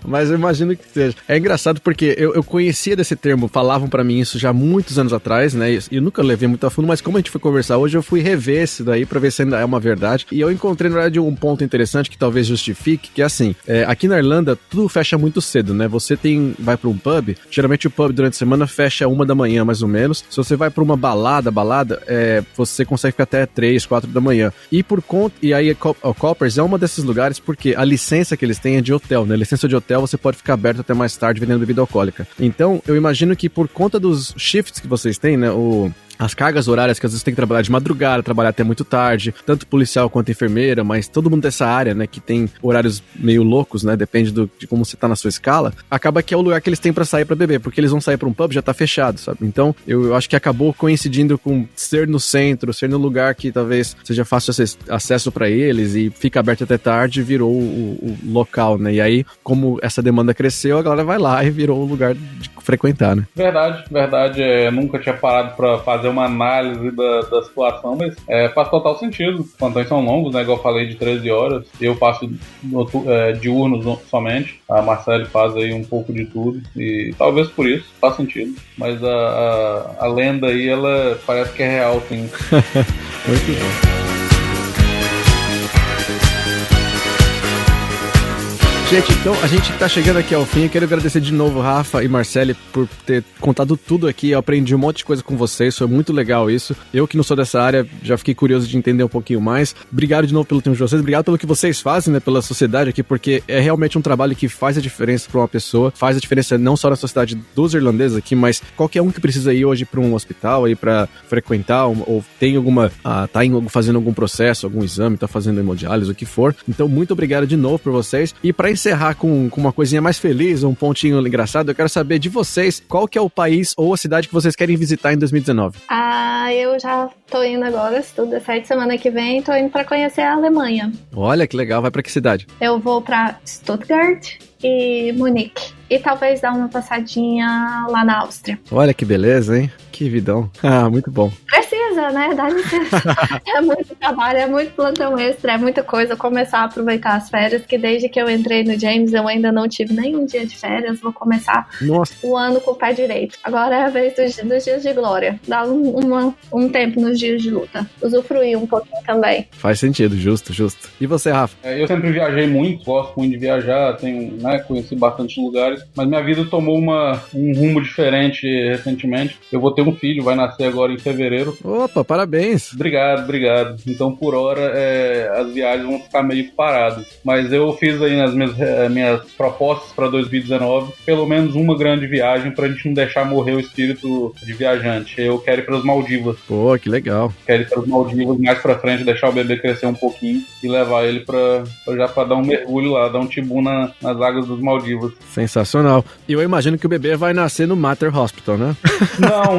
S1: Mas eu imagino que seja. É engraçado porque eu conhecia desse termo, falavam pra mim isso já há muitos anos atrás, né? E eu nunca levei muito a fundo, mas como a gente foi conversar hoje, eu fui rever esse daí pra ver se ainda é uma verdade. E eu encontrei, na verdade, um ponto interessante que talvez justifique, que é assim, aqui na Irlanda, tudo fecha muito cedo, né? Você vai pra um pub, geralmente o pub durante a semana fecha 1 da manhã, mais ou menos. Se você vai pra uma balada, você consegue ficar até 3, 4 da manhã. E aí o Coppers é uma desses lugares porque a licença que eles têm é de hotel, né? A licença de hotel você pode ficar aberto até mais tarde vendendo bebida alcoólica. Então, eu imagino que por conta dos shifts que vocês têm, né? As cargas horárias que às vezes tem que trabalhar de madrugada, trabalhar até muito tarde, tanto policial quanto enfermeira, mas todo mundo dessa área, né, que tem horários meio loucos, né, depende de como você tá na sua escala, acaba que é o lugar que eles têm pra sair pra beber, porque eles vão sair pra um pub, já tá fechado, sabe? Então, eu acho que acabou coincidindo com ser no centro, ser no lugar que talvez seja fácil acesso pra eles e fica aberto até tarde, virou o local, né? E aí, como essa demanda cresceu, a galera vai lá e virou o lugar de frequentar, né?
S3: Verdade. Nunca tinha parado pra fazer uma análise da situação, mas faz total sentido. Os plantões são longos, né? Igual eu falei, de 13 horas. Eu faço diurnos somente. A Marcele faz aí um pouco de tudo. E talvez por isso faz sentido. Mas a lenda aí, ela parece que é real, sim.
S1: Muito bom. Gente, então a gente tá chegando aqui ao fim. Eu quero agradecer de novo Rafa e Marcele por ter contado tudo aqui. Eu aprendi um monte de coisa com vocês, foi muito legal isso. Eu que não sou dessa área, já fiquei curioso de entender um pouquinho mais. Obrigado de novo pelo tempo de vocês, obrigado pelo que vocês fazem, né, pela sociedade aqui, porque é realmente um trabalho que faz a diferença pra uma pessoa, faz a diferença não só na sociedade dos irlandeses aqui, mas qualquer um que precisa ir hoje pra um hospital, aí pra frequentar, ou tem fazendo algum processo, algum exame, tá fazendo hemodiálise, o que for. Então, muito obrigado de novo por vocês. E pra encerrar com uma coisinha mais feliz, um pontinho engraçado, eu quero saber de vocês qual que é o país ou a cidade que vocês querem visitar em 2019.
S2: Eu já tô indo agora, se tudo der certo, semana que vem, tô indo pra conhecer a Alemanha.
S1: Olha que legal, vai pra que cidade?
S2: Eu vou pra Stuttgart e Munique. E talvez dar uma passadinha lá na Áustria.
S1: Olha que beleza, hein? Que vidão. Muito bom.
S2: Precisa, né? Dá licença. É muito trabalho, é muito plantão extra, é muita coisa. Começar a aproveitar as férias, que desde que eu entrei no James, eu ainda não tive nenhum dia de férias. Vou começar o ano com o pé direito. Agora é a vez dos dias de glória. Dá um tempo nos dias de luta. Usufruir um pouquinho também.
S1: Faz sentido, justo. E você, Rafa?
S3: Eu sempre viajei muito, gosto muito de viajar, conheci bastante lugares. Mas minha vida tomou um rumo diferente recentemente. Eu vou ter um filho, vai nascer agora em fevereiro.
S1: Opa, parabéns!
S3: Obrigado. Então, por hora, as viagens vão ficar meio paradas. Mas eu fiz aí nas minhas propostas para 2019, pelo menos uma grande viagem pra gente não deixar morrer o espírito de viajante. Eu quero ir para as Maldivas.
S1: Pô, que legal.
S3: Quero ir para as Maldivas mais pra frente, deixar o bebê crescer um pouquinho e levar ele pra dar um mergulho lá, dar um tibum nas águas das Maldivas.
S1: Sensacional. E eu imagino que o bebê vai nascer no Mater Hospital, né?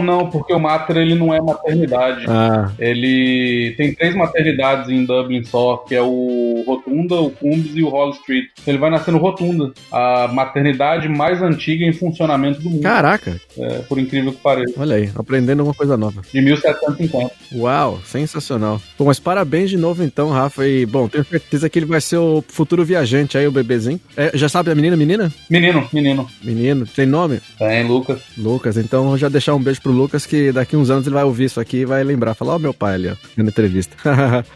S3: Não, porque o Mater ele não é maternidade. maternidade. Ele tem 3 maternidades em Dublin só, que é o Rotunda, o Combs e o Hall Street. Ele vai nascer no Rotunda, a maternidade mais antiga em funcionamento do mundo.
S1: Caraca!
S3: Por incrível que pareça.
S1: Olha aí, aprendendo uma coisa nova.
S3: De 1750.
S1: Uau, sensacional. Bom, mas parabéns de novo então, Rafa. E, bom, tenho certeza que ele vai ser o futuro viajante aí, o bebezinho. Já sabe a menina?
S3: Menino.
S1: Menino. Tem nome?
S3: Tem, Lucas.
S1: Lucas, então vou já deixar um beijo pro Lucas, que daqui uns anos ele vai ouvir isso aqui e vai lembrar. Falar, meu pai ali, ó, na entrevista.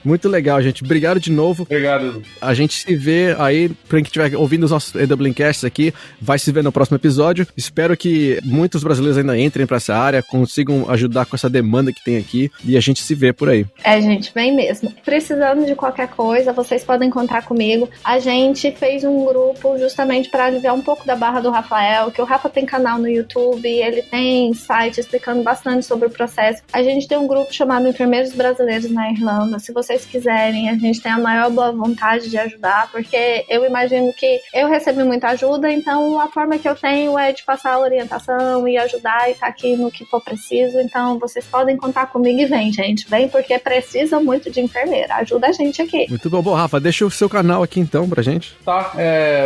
S1: Muito legal, gente. Obrigado de novo.
S3: Obrigado.
S1: A gente se vê aí, pra quem estiver ouvindo os nossos EWCasts aqui, vai se ver no próximo episódio. Espero que muitos brasileiros ainda entrem pra essa área, consigam ajudar com essa demanda que tem aqui, e a gente se vê por aí.
S2: Gente, vem mesmo. Precisando de qualquer coisa, vocês podem contar comigo. A gente fez um grupo justamente para aliviar um pouco da barra do Rafael, que o Rafa tem canal no YouTube, ele tem site explicando bastante sobre o processo. A gente tem um grupo chamado Enfermeiros Brasileiros na Irlanda. Se vocês quiserem, a gente tem a maior boa vontade de ajudar, porque eu imagino que eu recebi muita ajuda, então a forma que eu tenho é de passar a orientação e ajudar e estar aqui no que for preciso. Então vocês podem contar comigo e vem, gente. Vem porque precisa muito de enfermeira. Ajuda a gente aqui.
S1: Muito bom. Bom, Rafa, deixa o seu canal aqui então pra gente.
S3: Tá,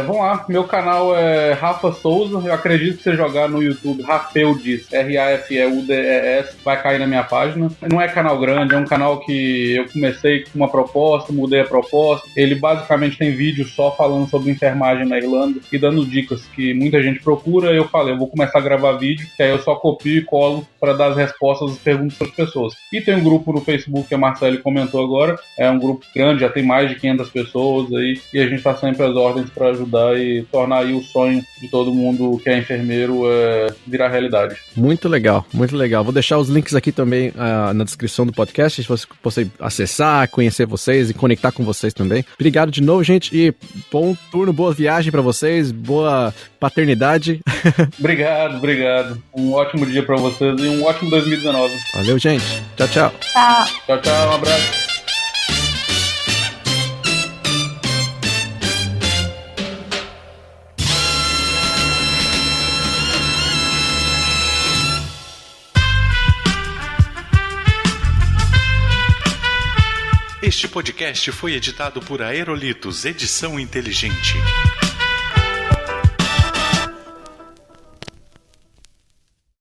S3: vamos lá. Meu canal é Rafa Souza. Eu acredito que você jogar no YouTube Rafeudes, Rafeudes, vai cair na minha página. Não é canal grande, é um canal que eu comecei com uma proposta, mudei a proposta. Ele basicamente tem vídeo só falando sobre enfermagem na Irlanda e dando dicas que muita gente procura. Eu falei, eu vou começar a gravar vídeo, que aí eu só copio e colo para dar as respostas às perguntas das pessoas. E tem um grupo no Facebook que a Marcele comentou agora, é um grupo grande, já tem mais de 500 pessoas aí, e a gente tá sempre às ordens para ajudar e tornar aí o sonho de todo mundo que é enfermeiro virar realidade.
S1: Muito legal, muito legal. Vou deixar os links aqui também na descrição do podcast, se você acessar, conhecer vocês e conectar com vocês também. Obrigado de novo, gente, e bom turno, boa viagem para vocês, boa paternidade.
S3: Obrigado. Um ótimo dia para vocês e um ótimo 2019.
S1: Valeu, gente. Tchau.
S3: Tchau, um abraço.
S4: Este podcast foi editado por Aerolitos Edição Inteligente.